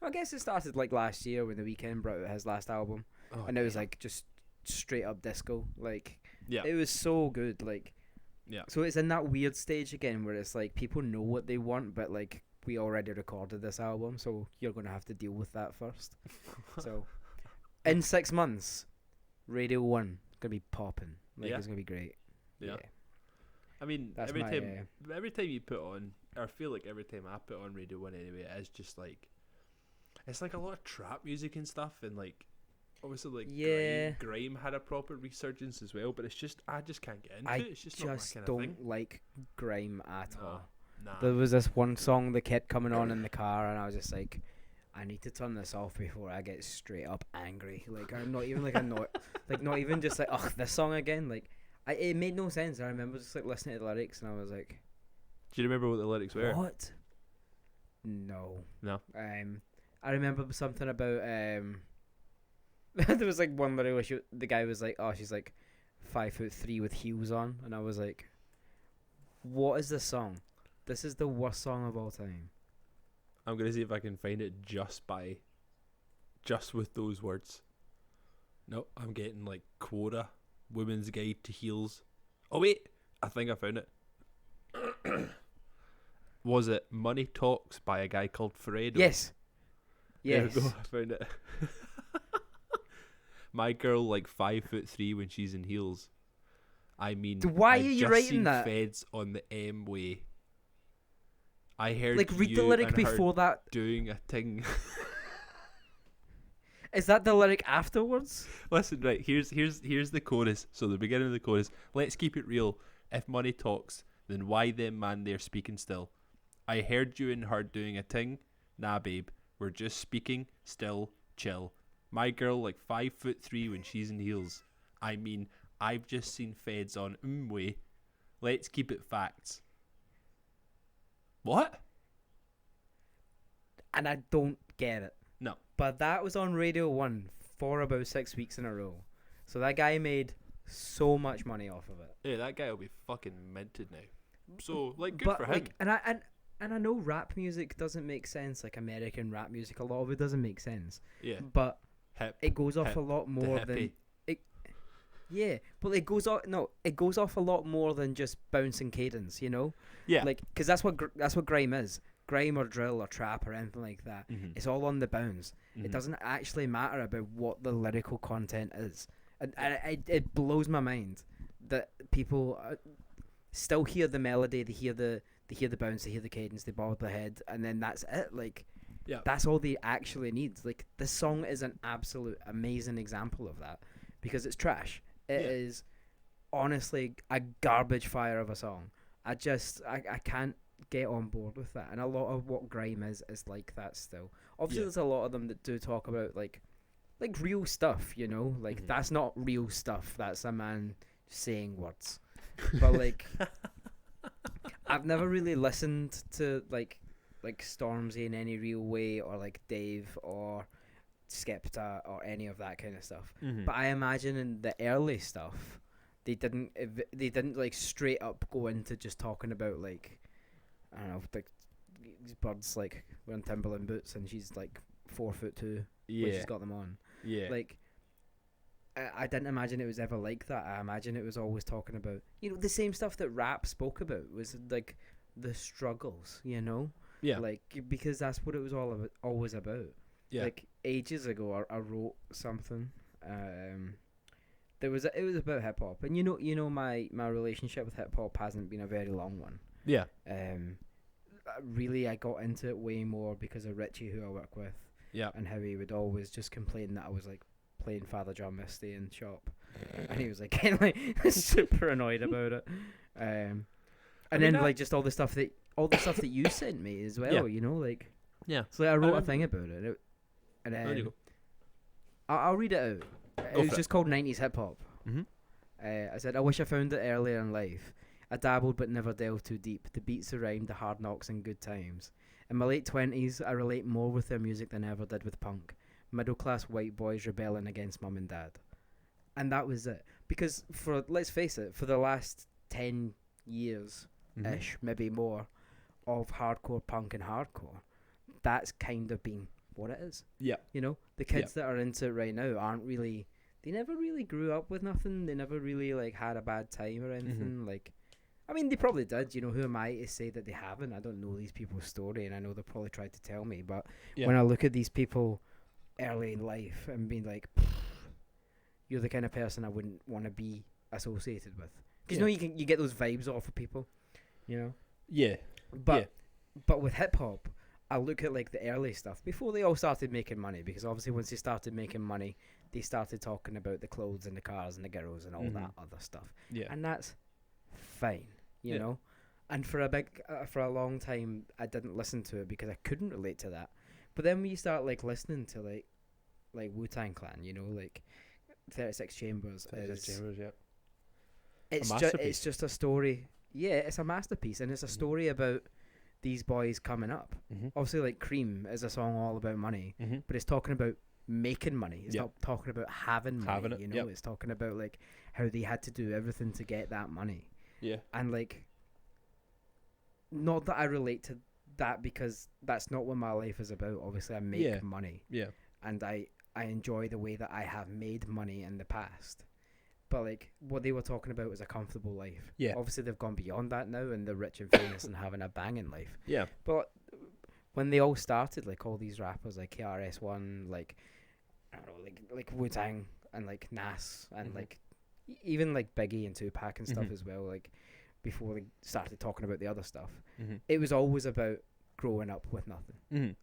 I guess it started like last year when The Weeknd brought out his last album, Oh, and it was like just straight up disco. Like yeah, it was so good. Like yeah. so it's in that weird stage again where it's like people know what they want, but like we already recorded this album, so you're gonna have to deal with that first. So in 6 months, Radio 1 is gonna be popping. Like Yeah. it's gonna be great. Yeah. Yeah. I mean, That's every my, time you put on, or I feel like every time I put on Radio 1 anyway, it's just like, it's like a lot of trap music and stuff, and like, obviously like Yeah. grime had a proper resurgence as well, but it's just, I just can't get into I it. It's just not my just kind of don't thing. like grime at all. Nah. There was this one song that kept coming on in the car, and I was just like, I need to turn this off before I get straight up angry. Like I'm not even like annoyed, like not even just like, ugh, this song again. Like it made no sense. I remember just like listening to the lyrics, and I was like, Do you remember what the lyrics were? what? No. No. I remember something about there was like one lyric where the guy was like, oh, she's like 5'3" with heels on, and I was like, what is this song? This is the worst song of all time. I'm gonna see if I can find it just with those words. No, I'm getting like Quora, Women's Guide to Heels. Oh wait, I think I found it. Was it Money Talks by a guy called Fredo? Yes. There Yes. we go, I found it. My girl like 5'3" when she's in heels. I mean, Why I've are you just writing seen that? Feds on the M way. I heard Like read the you lyric and her before that. doing a thing. Is that the lyric afterwards? Listen, right, here's the chorus. So the beginning of the chorus. Let's keep it real. If money talks, then why them man there speaking still? I heard you and her doing a ting. Nah, babe, we're just speaking still, chill. My girl like 5'3" when she's in heels. I mean, I've just seen Feds on way. Let's keep it facts. What? And I don't get it. No. But that was on Radio 1 for about 6 weeks in a row. So that guy made so much money off of it. Yeah, that guy will be fucking minted now. So, like, good But for him. like, and I know rap music doesn't make sense, like American rap music. A lot of it doesn't make sense. Yeah. But Hip. it goes off Hip. a lot more the than hippie. yeah. But it goes off it goes off a lot more than just bouncing cadence. You know, Yeah. like because that's what grime is. Grime or drill or trap or anything like that. Mhm. It's all on the bounce. Mhm. It doesn't actually matter about what the lyrical content is, and it blows my mind that people still hear the melody, they hear the bounce, they hear the cadence, they bob their head, and then that's it. Like, Yeah. that's all they actually need. Like, this song is an absolute amazing example of that because it's trash. It Yeah. is honestly a garbage fire of a song. I can't get on board with that, and a lot of what grime is like that still. Obviously, Yeah. there's a lot of them that do talk about like real stuff, you know, like Mhm. that's not real stuff. That's a man saying words. But like, I've never really listened to like Stormzy in any real way, or like Dave or Skepta or any of that kind of stuff. Mhm. But I imagine in the early stuff, they didn't like straight up go into just talking about like, I don't know, like these birds like wearing Timberland boots and she's like 4'2" when Yeah. she's got them on. Yeah. Like, I didn't imagine it was ever like that. I imagine it was always talking about, you know, the same stuff that rap spoke about was like the struggles, you know, yeah. like because that's what it was always about. Yeah. Like ages ago, I wrote something. It was about hip hop, and you know my relationship with hip hop hasn't been a very long one. Yeah. Really, I got into it way more because of Richie, who I work with. Yeah. And how he would always just complain that I was like playing Father John Misty in shop, and he was like kind of like super annoyed about it. And mean, then like just all the stuff that you sent me as well. Yeah. You know, like Yeah. so like, I wrote a remember- thing about it, and There you go. I'll read it out. Go It was for it. just called 90s hip hop. Mhm. I said, I wish I found it earlier in life. I dabbled but never delved too deep. The beats, the rhyme, the hard knocks and good times. In my late 20s, I relate more with their music than I ever did with punk. Middle class white boys rebelling against mum and dad. And that was it. Because let's face it, for the last 10 years ish, maybe more, of hardcore punk and hardcore, that's kind of been what it is. Yeah. You know, the kids that are into it right now aren't really, they never really grew up with nothing. They never really like had a bad time or anything. Like, I mean, they probably did. You know, who am I to say that they haven't? I don't know these people's story, and I know they probably tried to tell me. But when I look at these people early in life and being like, you're the kind of person I wouldn't want to be associated with, because you know you get those vibes off of people, you know. Yeah. But with hip hop, I look at like the early stuff before they all started making money, because obviously once they started making money, they started talking about the clothes and the cars and the girls and all that other stuff. Yeah. And that's fine, you know. And for a long time, I didn't listen to it because I couldn't relate to that. But then when you start like listening to like Wu-Tang Clan, you know, like 36 Chambers. It's just a story. Yeah, it's a masterpiece, and it's a story about these boys coming up. Obviously, like Cream is a song all about money, but it's talking about making money. It's not talking about having money. You know, it's talking about like how they had to do everything to get that money. Yeah, and like, not that I relate to that, because that's not what my life is about. Obviously, I make money. Yeah, and I enjoy the way that I have made money in the past. But like what they were talking about was a comfortable life. Yeah. Obviously they've gone beyond that now, and they're rich and famous and having a banging life. Yeah. But when they all started, like all these rappers like KRS-One, like I don't know, like Wu-Tang and like Nas and like even like Biggie and Tupac and stuff as well, like before they started talking about the other stuff, it was always about growing up with nothing.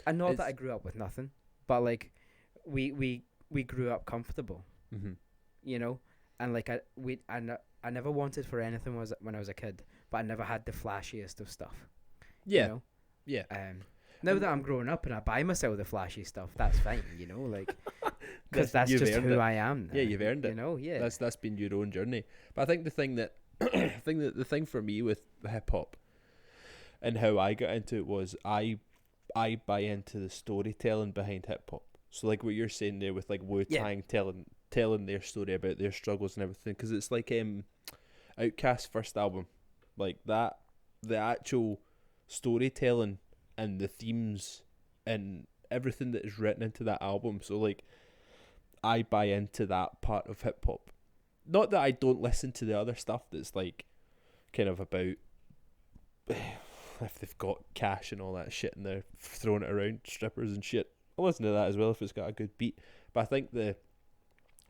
And not that I grew up with nothing, but like we grew up comfortable. You know. And like I never wanted for anything when I was a kid, but I never had the flashiest of stuff. Yeah, you know? Yeah. Now that I'm growing up and I buy myself the flashy stuff, that's fine. You know, like because that's just who I am now. Yeah, you've earned it. You know, yeah. That's been your own journey. But I think the thing that the thing for me with hip hop and how I got into it was I buy into the storytelling behind hip hop. So like what you're saying there with like Wu-Tang telling their story about their struggles and everything, because it's like Outkast's first album, like that, the actual storytelling and the themes and everything that is written into that album. So like I buy into that part of hip hop. Not that I don't listen to the other stuff that's like kind of about if they've got cash and all that shit and they're throwing it around, strippers and shit. I'll listen to that as well if it's got a good beat. But I think the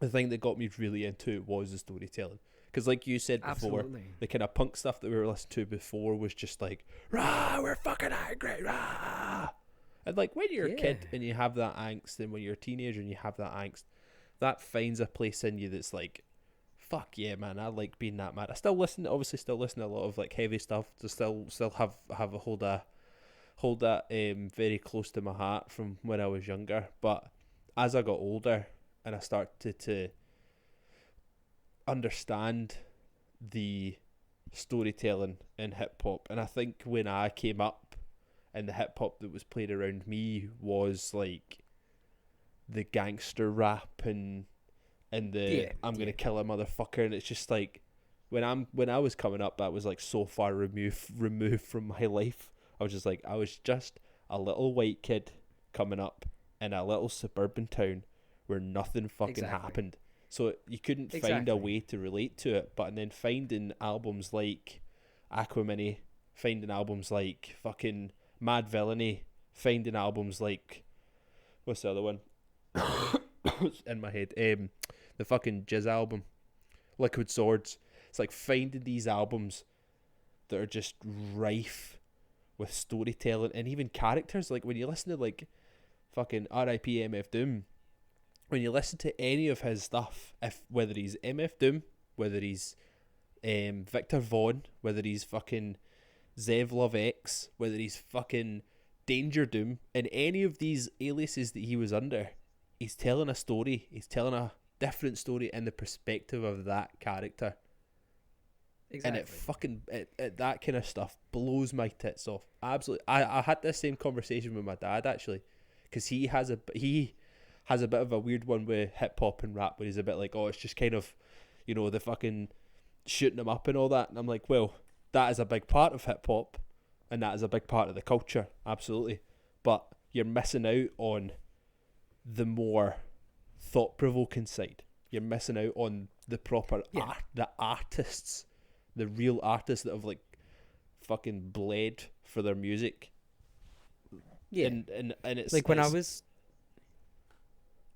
thing that got me really into it was the storytelling. Because like you said before, the kind of punk stuff that we were listening to before was just like, rah, we're fucking angry, rah. And like when you're a kid and you have that angst, and when you're a teenager and you have that angst, that finds a place in you that's like, fuck yeah, man, I like being that mad. I still listen to a lot of like heavy stuff to still have a hold that very close to my heart from when I was younger. But as I got older and I started to understand the storytelling in hip hop, and I think when I came up and the hip hop that was played around me was like the gangster rap and the I'm gonna kill a motherfucker, and it's just like when I was coming up, that was like so far removed from my life. I was just a little white kid coming up in a little suburban town where nothing fucking happened. So you couldn't find a way to relate to it. But then finding albums like Aquamini, finding albums like fucking Mad Villainy, finding albums like, what's the other one? It's in my head. The fucking Jizz album, Liquid Swords. It's like finding these albums that are just rife with storytelling and even characters. Like when you listen to like fucking R.I.P. MF Doom, when you listen to any of his stuff, whether he's MF Doom, whether he's Victor Vaughn, whether he's fucking Zev Love X, whether he's fucking Danger Doom, and any of these aliases that he was under, he's telling a story. He's telling a different story in the perspective of that character. Exactly. And it fucking that kind of stuff blows my tits off. Absolutely. I had this same conversation with my dad actually, because he has a bit of a weird one with hip hop and rap, where he's a bit like, oh, it's just kind of, the fucking shooting them up and all that. And I'm like, well, that is a big part of hip hop, and that is a big part of the culture, absolutely. But you're missing out on the more thought provoking side. You're missing out on the proper the artists, the real artists that have like fucking bled for their music. Yeah. And it's like when I was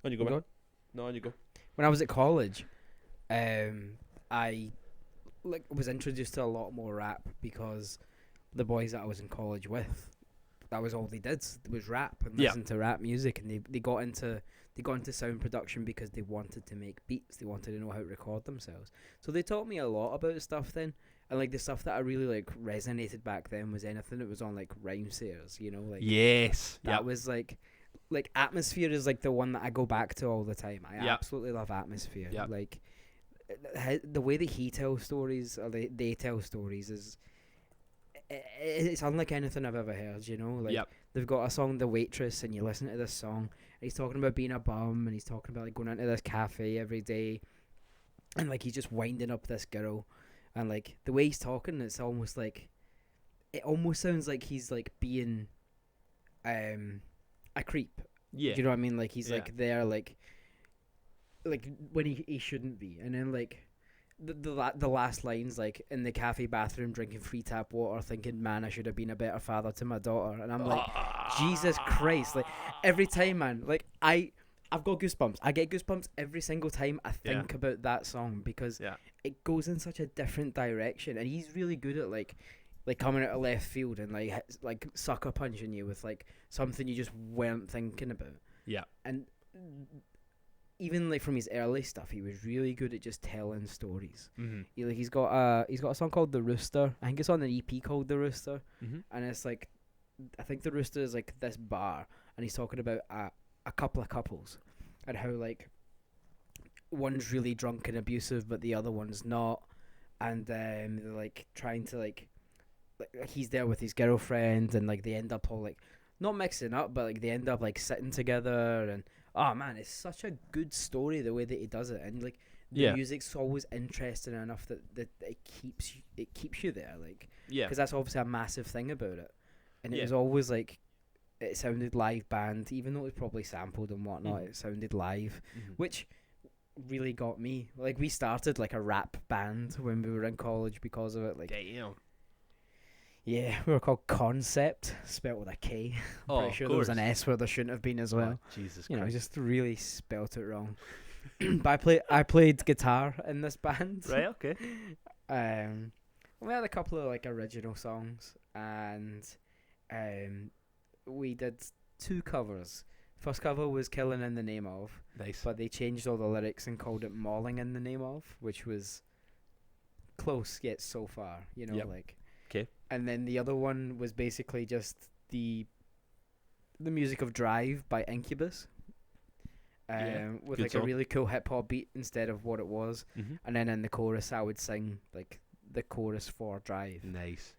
on you go, man. No, on you go. when I was at college, I was introduced to a lot more rap because the boys that I was in college with, that was all they did was rap and listen to rap music, and they got into sound production because they wanted to make beats. They wanted to know how to record themselves. So they taught me a lot about stuff then. And like the stuff that I really like resonated back then was anything that was on like Rhymesayers, like yes, that was like Atmosphere is like the one that I go back to all the time. I Yep. absolutely love Atmosphere. Yep. Like the way that he tells stories or they tell stories is it's unlike anything I've ever heard. Like Yep. they've got a song, The Waitress, and you listen to this song, and he's talking about being a bum, and he's talking about like going into this cafe every day, and like he's just winding up this girl. And like the way he's talking, it's almost like, it almost sounds like he's like being, a creep. Yeah. Do you know what I mean? Like he's Yeah. like there, like when he shouldn't be. And then like the last lines, like in the cafe bathroom drinking free tap water, thinking, man, I should have been a better father to my daughter. And I'm like, Jesus Christ! Like every time, man, like I've got goosebumps. I get goosebumps every single time I think about that song because it goes in such a different direction, and he's really good at like coming out of left field and like sucker punching you with like something you just weren't thinking about. Yeah. And even like from his early stuff, he was really good at just telling stories. Mm-hmm. He's got a song called The Rooster. I think it's on an EP called The Rooster, Mm-hmm. and it's like, I think The Rooster is like this bar, and he's talking about a couple of couples and how like one's really drunk and abusive but the other one's not, and they're like trying to like he's there with his girlfriend, and like they end up all like not mixing up, but like they end up like sitting together, and oh man, it's such a good story the way that he does it, and like the music's always interesting enough that it keeps you there, like because that's obviously a massive thing about it, and it was always like, it sounded live band, even though it was probably sampled and whatnot. It sounded live, which really got me. Like we started like a rap band when we were in college because of it. Like, damn. Yeah, we were called Concept, spelt with a K. I'm pretty sure there was an S where there shouldn't have been as well. Oh, Jesus Christ. I just really spelt it wrong. But I played guitar in this band. Right, okay. We had a couple of like original songs, and we did 2 covers. First cover was Killing in the Name Of. Nice. But they changed all the lyrics and called it Mauling in the Name Of, which was close yet so far, like. Okay. And then the other one was basically just the music of Drive by Incubus. With like song. a really cool hip hop beat instead of what it was. Mm-hmm. And then in the chorus I would sing like the chorus for Drive. Nice.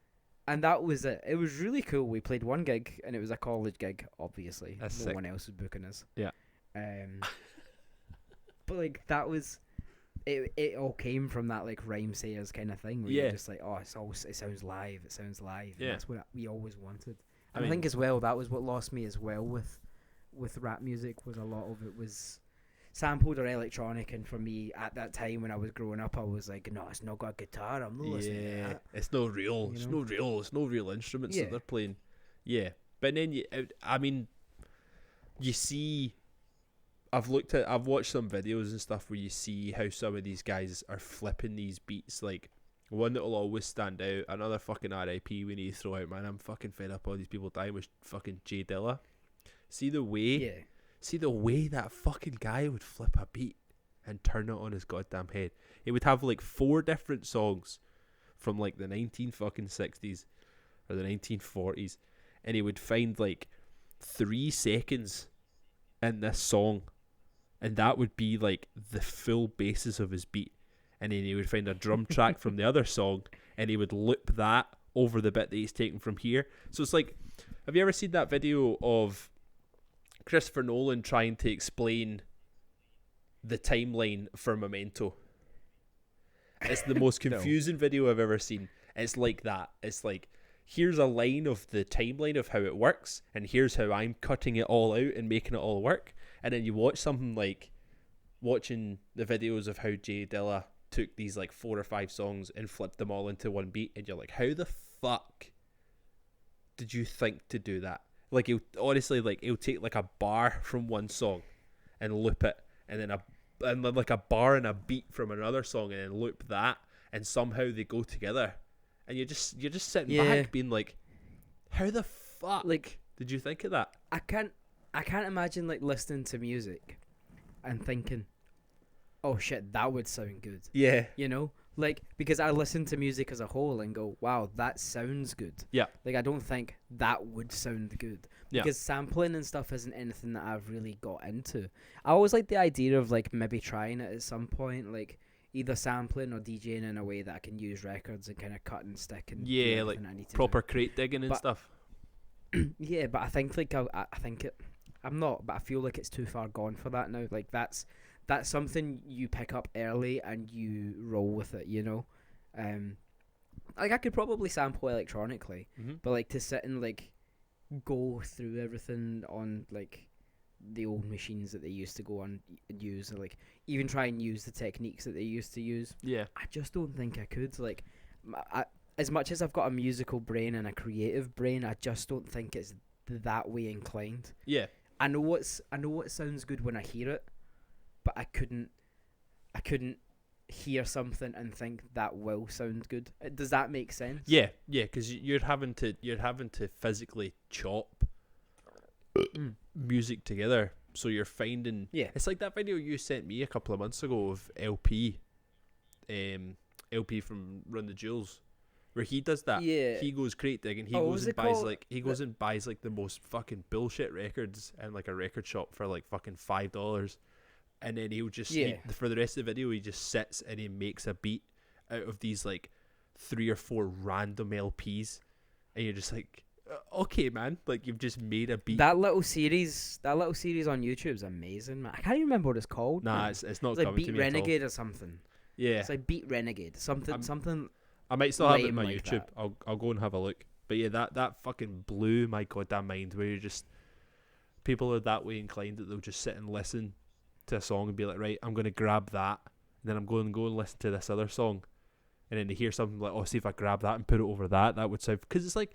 And that was it. It was really cool. We played one gig, and it was a college gig, obviously. That's no sick. one else was booking us. Yeah. But like that was, it all came from that like Rhymesayers kind of thing. Where you're just like, oh, it sounds live. It sounds live. Yeah. And that's what we always wanted. And I think as well that was what lost me as well with rap music, was a lot of it was sampled or electronic, and for me at that time when I was growing up, I was like, no, it's not got a guitar, I'm not listening to that. It's no real. It's no real. It's no real instruments that they're playing. Yeah, but then you see. I've watched some videos and stuff where you see how some of these guys are flipping these beats. Like one that will always stand out. Another fucking R.I.P. we need to throw out. Man, I'm fucking fed up all these people dying. Was fucking Jay Dilla. See the way that fucking guy would flip a beat and turn it on his goddamn head. He would have like 4 different songs from like the 1960s or the 1940s, and he would find like 3 seconds in this song, and that would be like the full basis of his beat, and then he would find a drum track from the other song, and he would loop that over the bit that he's taken from here. So it's like, have you ever seen that video of Christopher Nolan trying to explain the timeline for Memento? It's the most confusing video I've ever seen. It's like that. It's like, here's a line of the timeline of how it works, and here's how I'm cutting it all out and making it all work. And then you watch something like watching the videos of how Jay Dilla took these like 4 or 5 songs and flipped them all into one beat, and you're like, how the fuck did you think to do that? Like, he'll take like a bar from one song and loop it, and then like a bar and a beat from another song and then loop that, and somehow they go together. And you're just sitting back being like, how the fuck like did you think of that? I can't imagine like listening to music and thinking, oh shit, that would sound good. Yeah. You know? Like, because I listen to music as a whole and go, wow, that sounds good. Yeah. Like, I don't think that would sound good. Yeah. Because sampling and stuff isn't anything that I've really got into. I always like the idea of, like, maybe trying it at some point, like, either sampling or DJing in a way that I can use records and kind of cut and stick and yeah, like proper crate digging and stuff. Yeah, but I think, like, I'm not, but I feel like it's too far gone for that now. Like, that's something you pick up early and you roll with it, you know? Like, I could probably sample electronically, but, like, to sit and, like, go through everything on, like, the old machines that they used to go on and use, and, like, even try and use the techniques that they used to use. Yeah. I just don't think I could. Like, as much as I've got a musical brain and a creative brain, I just don't think it's that way inclined. Yeah. I know it sounds good when I hear it, but I couldn't hear something and think that will sound good. Does that make sense? Yeah, because you're having to physically chop music together, so you're finding. Yeah, it's like that video you sent me a couple of months ago of LP from Run the Jewels, where he does that. Yeah, he goes crate digging. He goes and buys like the most fucking bullshit records in like a record shop for like fucking $5. And then he'll just for the rest of the video he just sits and he makes a beat out of these like 3 or 4 random LPs, and you're just like, okay, man, like you've just made a beat. That little series on YouTube's amazing, man. I can't even remember what it's called. Nah, it's not. It's like Beat Renegade or something. Yeah, it's like Beat Renegade, something. I might still have it in my like YouTube. I'll go and have a look. But yeah, that fucking blew my goddamn mind. Where you're just, people are that way inclined that they'll just sit and listen to a song and be like, right, I'm going to grab that, and then I'm going to go and listen to this other song, and then they hear something like, oh, see if I grab that and put it over that would sound, because it's like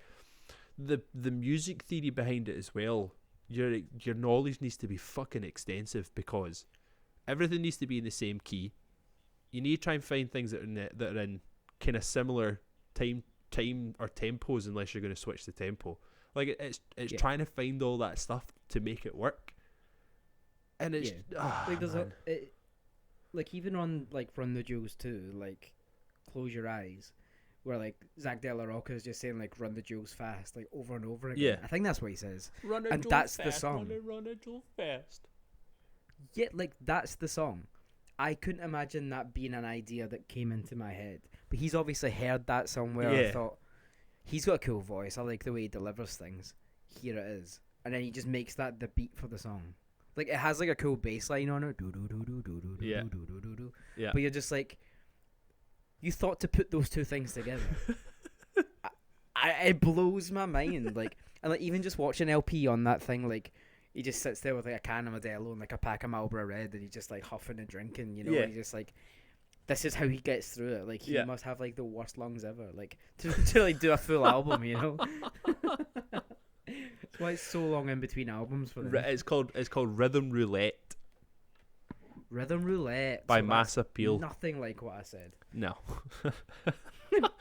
the music theory behind it as well. Your knowledge needs to be fucking extensive, because everything needs to be in the same key. You need to try and find things that are in kind of similar time or tempos, unless you're going to switch the tempo. Like it's trying to find all that stuff to make it work. And it's like there's like even on like Run the Jewels too, like Close Your Eyes, where like Zach De La Rocca is just saying like run the jewels fast, like over and over again. Yeah, I think that's what he says. Run and that's fast, the song. Run a jewel fast. Yeah, like that's the song. I couldn't imagine that being an idea that came into my head, but he's obviously heard that somewhere. Yeah. I thought, he's got a cool voice. I like the way he delivers things. Here it is, and then he just makes that the beat for the song. Like it has like a cool bass line on it. Yeah. Yeah. But you're just like, you thought to put those two things together. It blows my mind. Like, and like even just watching LP on that thing, like he just sits there with like a can of Modelo and like a pack of Marlboro Red, and he's just like huffing and drinking. You know, and he's just like, this is how he gets through it. Like he must have like the worst lungs ever. Like to like do a full album, you know. That's why it's so long in between albums for them. It's called Rhythm Roulette. Rhythm Roulette by Mass Appeal. Nothing like what I said. No.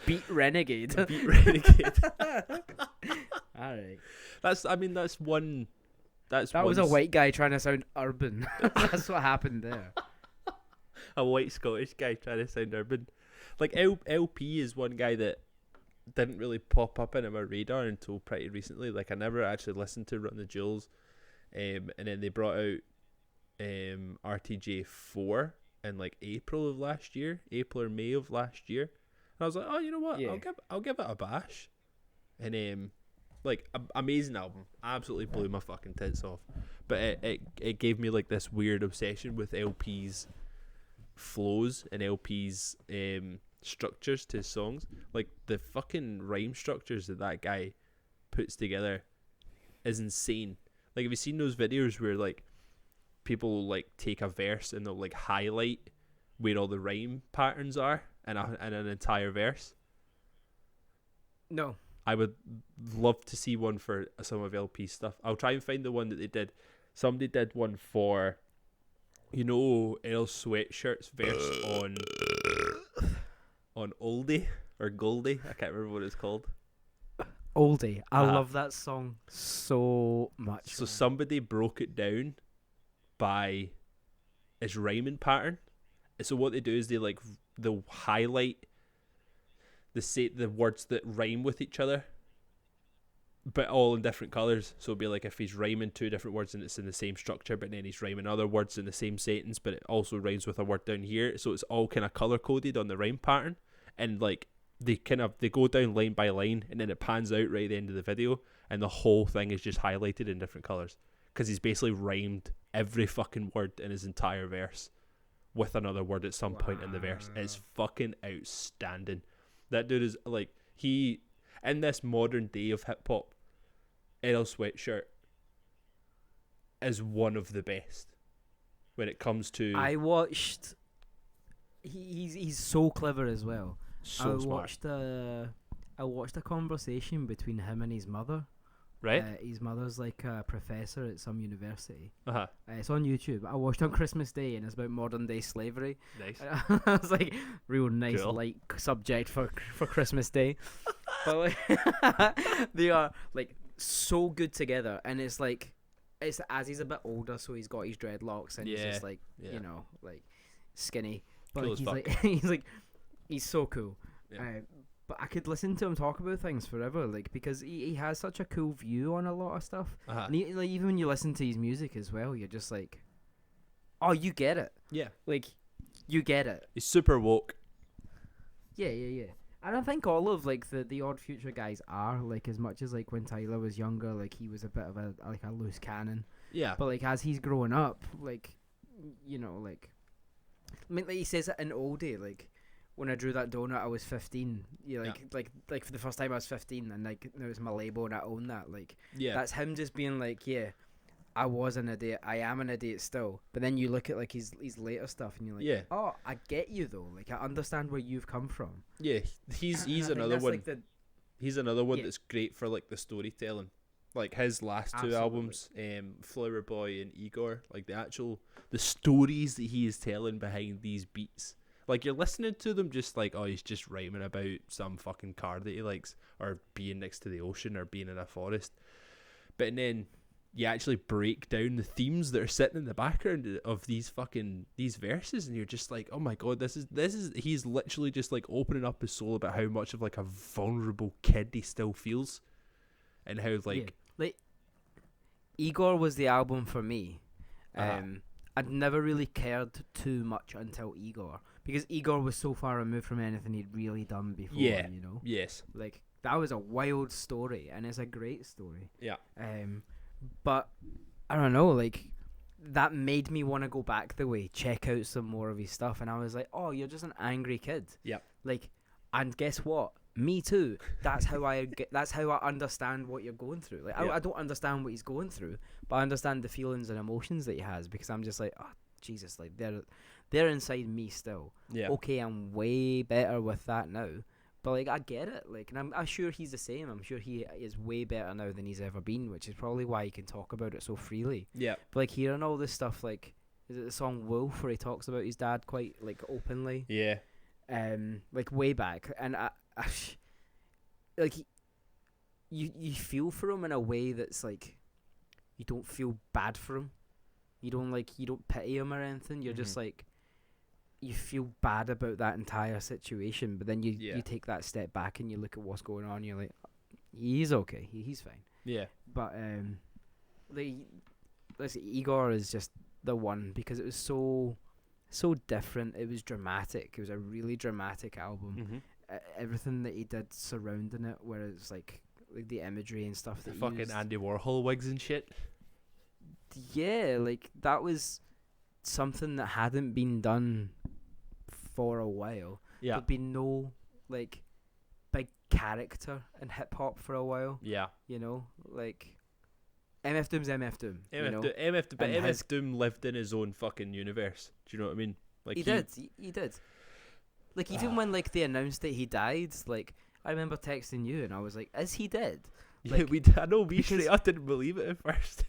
Beat Renegade. Beat Renegade. Alright. That's one. That was a white guy trying to sound urban. That's what happened there. A white Scottish guy trying to sound urban. Like LP is one guy that didn't really pop up in my radar until pretty recently. Like I never actually listened to Run the Jewels, and then they brought out RTJ4, in like April of last year, April or May of last year, and I was like, oh, you know what? Yeah. I'll give it a bash, and like amazing album, absolutely blew my fucking tits off, but it gave me like this weird obsession with LP's flows and LP's structures to his songs, like the fucking rhyme structures that guy puts together is insane. Like, have you seen those videos where like people will, like, take a verse and they'll like highlight where all the rhyme patterns are in an entire verse? No. I would love to see one for some of LP's stuff. I'll try and find the one that they did. Somebody did one for, you know, Earl Sweatshirt's verse on Oldie or Goldie. I can't remember what it's called. Oldie. I love that song so much. So somebody broke it down by its rhyming pattern. So what they do is they'll highlight the words that rhyme with each other, but all in different colours. So it'll be like if he's rhyming two different words and it's in the same structure, but then he's rhyming other words in the same sentence, but it also rhymes with a word down here. So it's all kind of colour coded on the rhyme pattern, and like they go down line by line, and then it pans out right at the end of the video, and the whole thing is just highlighted in different colours because he's basically rhymed every fucking word in his entire verse with another word at some point in the verse. It's fucking outstanding. That dude is like, he, in this modern day of hip hop, Earl Sweatshirt is one of the best when it comes to. I watched. He's so clever as well. So smart. I watched a conversation between him and his mother. Right. His mother's like a professor at some university. Uh-huh. It's on YouTube. I watched on Christmas Day, and it's about modern day slavery. Nice. I was like, real nice, Cool. light subject for Christmas Day. But like, they are like so good together, and it's like, it's as he's a bit older, so he's got his dreadlocks, and he's just like, Yeah. you know, like skinny. But Cool like, as he's fuck. like, he's so cool. Yeah. But I could listen to him talk about things forever, like, because he has such a cool view on a lot of stuff. Uh-huh. And he, like, even when you listen to his music as well, you're just like, oh, you get it. Yeah. Like, you get it. He's super woke. Yeah. And I think all of like the Odd Future guys are, like, as much as like when Tyler was younger, like he was a bit of a loose cannon. Yeah. But like as he's growing up, like, you know, like, I mean, like he says it in Oldie, like, when I drew that donut, I was 15. Yeah, like for the first time I was 15, and like it was my label, and I own that. Like, Yeah. that's him just being like, yeah, I was an idiot, I am an idiot still. But then you look at like his later stuff, and you're like, Yeah. oh, I get you though. Like, I understand where you've come from. Yeah. He's And I think another that's, one. like, He's another one Yeah. that's great for like the storytelling. Like his last two Absolutely. albums, Flower Boy and Igor, like the stories that he is telling behind these beats. Like, you're listening to them just like, oh, he's just rhyming about some fucking car that he likes, or being next to the ocean, or being in a forest. But then you actually break down the themes that are sitting in the background of these verses, and you're just like, oh my god, this is he's literally just like opening up his soul about how much of like a vulnerable kid he still feels, and how like Igor was the album for me. Uh-huh. I'd never really cared too much until Igor, because Igor was so far removed from anything he'd really done before. Yeah. You know, yes, like that was a wild story, and it's a great story. yeah, But I don't know, like that made me want to go back the way, check out some more of his stuff, and I was like, oh, you're just an angry kid. Yep. Like, and guess what? Me too. That's how that's how I understand what you're going through. Like, Yeah. I don't understand what he's going through, but I understand the feelings and emotions that he has, because I'm just like, oh Jesus, like they're inside me still. yeah, Okay, I'm way better with that now. But like, I get it. Like, and I'm sure he's the same. I'm sure he is way better now than he's ever been, which is probably why he can talk about it so freely. yeah, But like, hearing all this stuff, like, is it the song Wolf where he talks about his dad quite like openly? yeah, Like way back, and I like, you feel for him in a way that's like, you don't feel bad for him. You don't pity him or anything. You're just like, you feel bad about that entire situation, but then you take that step back and you look at what's going on. You're like, he's okay. He's fine. yeah, But listen, Igor is just the one, because it was so so different. It was dramatic. It was a really dramatic album. Mm-hmm. Everything that he did surrounding it, where it's like the imagery and stuff The that he fucking used. Andy Warhol wigs and shit. Yeah, like that was something that hadn't been done for a while. Yeah. There'd been no like big character in hip hop for a while. Yeah. You know, like MF Doom's MF Doom. you know? But And MF his- Doom lived in his own fucking universe. Do you know what I mean? Like He did. He did. Like even when like they announced that he died, like I remember texting you and I was like, "Is he dead?" Yeah, Like, I know we because- straight up didn't believe it at first.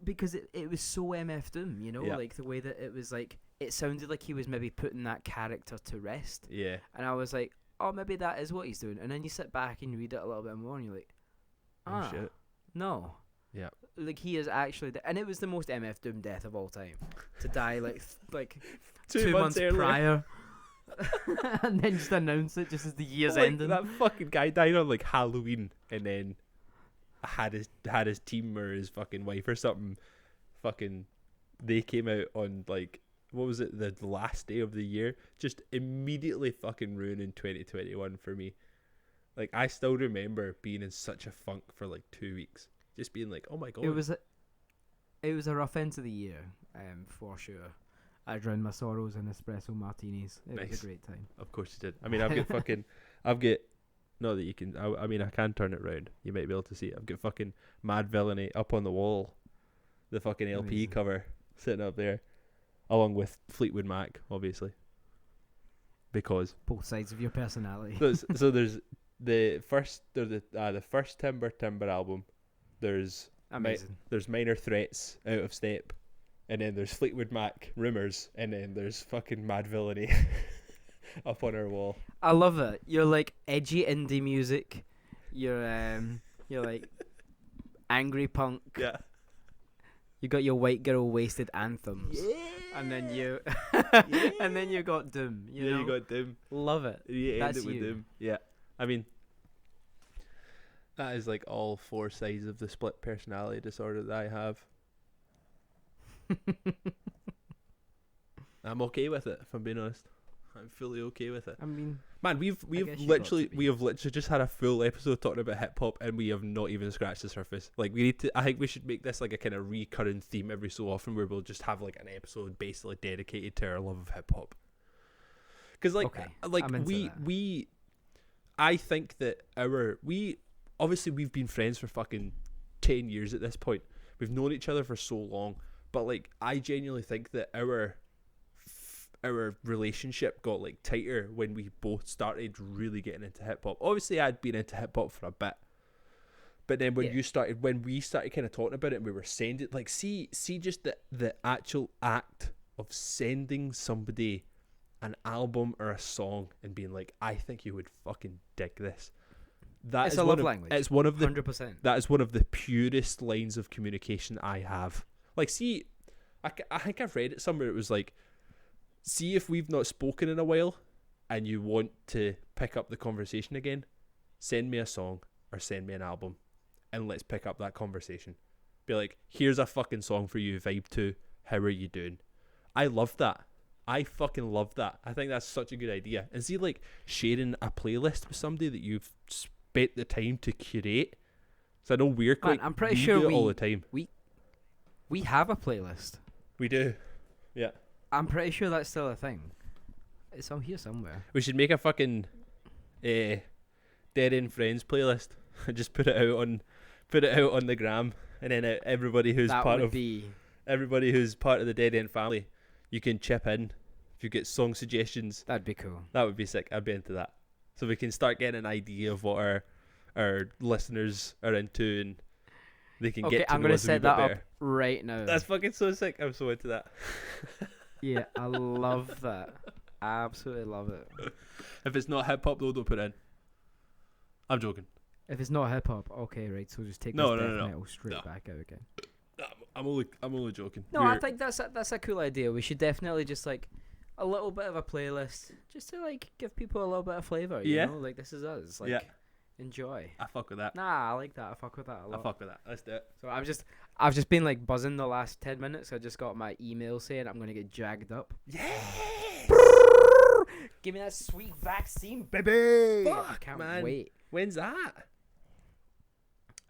Because it was so MF Doom, you know, Yeah. like the way that it was like it sounded like he was maybe putting that character to rest, Yeah. and I was like, "Oh, maybe that is what he's doing." And then you sit back and you read it a little bit more, and you're like, Oh shit. no." Yeah. Like he is actually, and it was the most MF Doom death of all time, to die like like 2 months earlier. prior, and then just announce it just as the year's Like, ending. that fucking guy died on like Halloween, and then had his team or his fucking wife or something. Fucking, they came out on like, what was it, the last day of the year, just immediately fucking ruining 2021 for me. Like I still remember being in such a funk for like 2 weeks, just being like, oh my god. It was a rough end to the year, for sure. I drowned my sorrows in espresso martinis. It was Nice. a great time. Of course you did. I mean, not that you can. I mean, I can turn it round. You might be able to see it. I've got fucking Mad Villainy up on the wall, the fucking LP Amazing. cover sitting up there, along with Fleetwood Mac, obviously. Because Both sides of your personality. so there's the first Timber album. There's Amazing. there's Minor Threats, Out of Step, and then there's Fleetwood Mac, Rumours, and then there's fucking Mad Villainy up on our wall. I love it. You're like edgy indie music. You're like angry punk. Yeah. You got your white girl wasted anthems. And then you and then you got Doom. You know? You got Doom. Love it. You end That's it with you. Doom. Yeah. I mean, that is like all 4 sides of the split personality disorder that I have. I'm okay with it, if I'm being honest. I'm fully okay with it. I mean, Man, we guess have you got literally to be. just had a full episode talking about hip hop, and we have not even scratched the surface. Like we need to. I think we should make this like a kind of recurring theme every so often, where we'll just have like an episode basically dedicated to our love of hip hop. Because Okay, I'm into that. I think that obviously we've been friends for fucking 10 years at this point. We've known each other for so long, but like I genuinely think that our relationship got like tighter when we both started really getting into hip hop. Obviously I'd been into hip hop for a bit, but then when Yeah. we started kind of talking about it, and we were sending like see just the actual act of sending somebody an album or a song and being like, I think you would fucking dig this. That It's is a one love of- language. It's one of the 100%. that is one of the purest lines of communication I have. Like, see, I think I've read it somewhere. It was like, see if we've not spoken in a while and you want to pick up the conversation again, send me a song or send me an album and let's pick up that conversation. Be like, here's a fucking song for you, vibe to. How are you doing? I love that. I fucking love that. I think that's such a good idea. And see, like, sharing a playlist with somebody that you've spent the time to curate. So I know we're Man, quite. I'm pretty we sure do it all we- the time. We have a playlist. We do. Yeah. I'm pretty sure that's still a thing. It's on here somewhere. We should make a fucking Dead End Friends playlist and just put it out on the gram, and then everybody who's That part would of be the Dead End family, you can chip in if you get song suggestions. that'd be cool. That would be sick. I'd be into that. So we can start getting an idea of what our listeners are into, and they can Okay, get to I'm know gonna us a wee set bit that up better. right now. That's fucking so sick. I'm so into that. Yeah, I love that. Absolutely love it. If it's not hip hop though, don't put it in. I'm joking. If it's not hip hop, okay, right. So just take No, this no, death no, no. metal straight No. back out again. I'm only joking. No, I think that's a cool idea. We should definitely just like a little bit of a playlist, just to like give people a little bit of flavor. You Yeah. know, like this is us. Like, Yeah. Enjoy. I fuck with that. Nah, I like that. I fuck with that a I lot. fuck with that. Let's do it. So I've just been like buzzing the last 10 minutes. I just got my email saying I'm gonna get jagged up. Yes! Give me that sweet vaccine, baby. I Fuck, can't man. wait. When's that?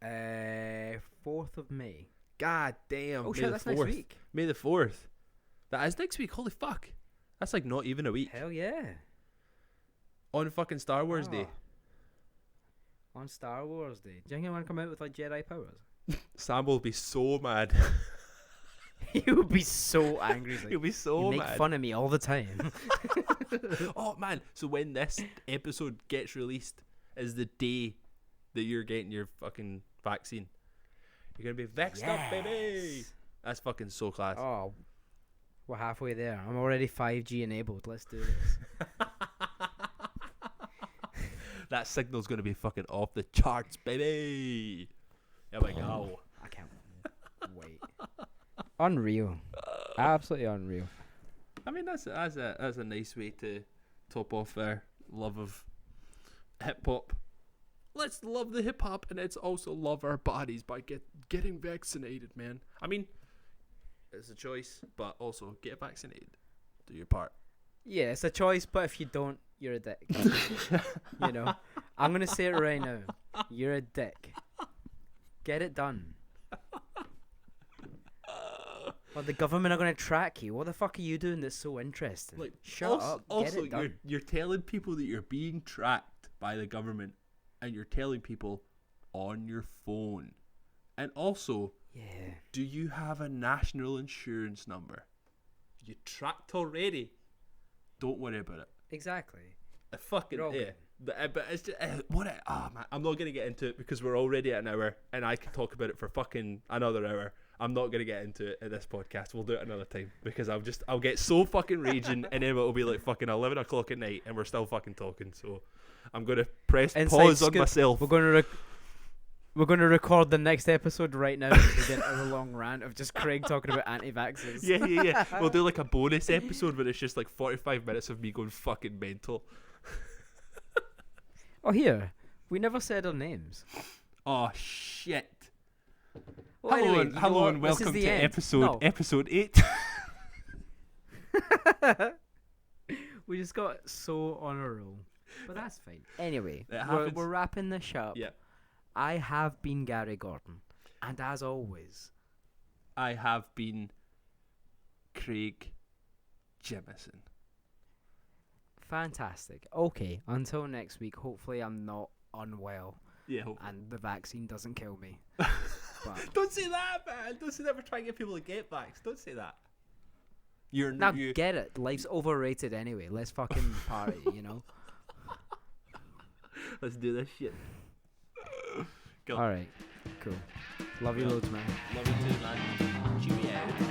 4th of May. God damn. Oh May shit, the that's 4th. next week. May the 4th. That is next week. Holy fuck. That's like not even a week. Hell yeah. On fucking Star Wars Day. On Star Wars Day. Do you think you want to come out with like Jedi powers? Sam will be so mad. He would be so angry. He's like, He'll be so you mad. make fun of me all the time. Oh man, so when this episode gets released is the day that you're getting your fucking vaccine. You're gonna be vexed up, baby. That's fucking so class. Oh, we're halfway there. I'm already 5G enabled. Let's do this. That signal's gonna be fucking off the charts, baby. There we go. I can't wait. Unreal. Absolutely unreal. I mean that's a nice way to top off our love of hip hop. Let's love the hip hop, and let's also love our bodies by getting vaccinated, man. I mean, it's a choice, but also get vaccinated. Do your part. Yeah, it's a choice, but if you don't, you're a dick. You know? I'm going to say it right now. You're a dick. Get it done. Well, the government are going to track you. What the fuck are you doing that's so interesting? Like, Shut up. Get Also, it done. you're telling people that you're being tracked by the government, and you're telling people on your phone. And also, Yeah. do you have a national insurance number? You tracked already. Don't worry about it. Exactly. Fucking You're all yeah. But it's just, man, I'm not gonna get into it because we're already at an hour, and I could talk about it for fucking another hour. I'm not gonna get into it in this podcast. We'll do it another time because I'll get so fucking raging, and then it'll be like fucking 11 o'clock at night, and we're still fucking talking. So I'm gonna press Inside pause on scoop. myself. We're going to record the next episode right now to get a long rant of just Craig talking about anti-vaxxers. Yeah. We'll do like a bonus episode where it's just like 45 minutes of me going fucking mental. Oh, here. We never said our names. Oh shit. Well, Hello, anyway, and, you hello know and what? This is welcome the to end. episode 8. We just got so on a roll. But that's fine. Anyway, It happens. we're wrapping this up. Yeah. I have been Gary Gordon. And as always, I have been Craig Jemison. fantastic. Okay, until next week, hopefully I'm not unwell Yeah. and the vaccine doesn't kill me. But Don't say that, man. Don't say that. We're trying to get people to get vax. Don't say that. You're now you. get it. Life's overrated anyway. Let's fucking party, you know? Let's do this shit. Go. Alright, cool. Love you Yeah. loads, man. Love you too, man. Cheerio.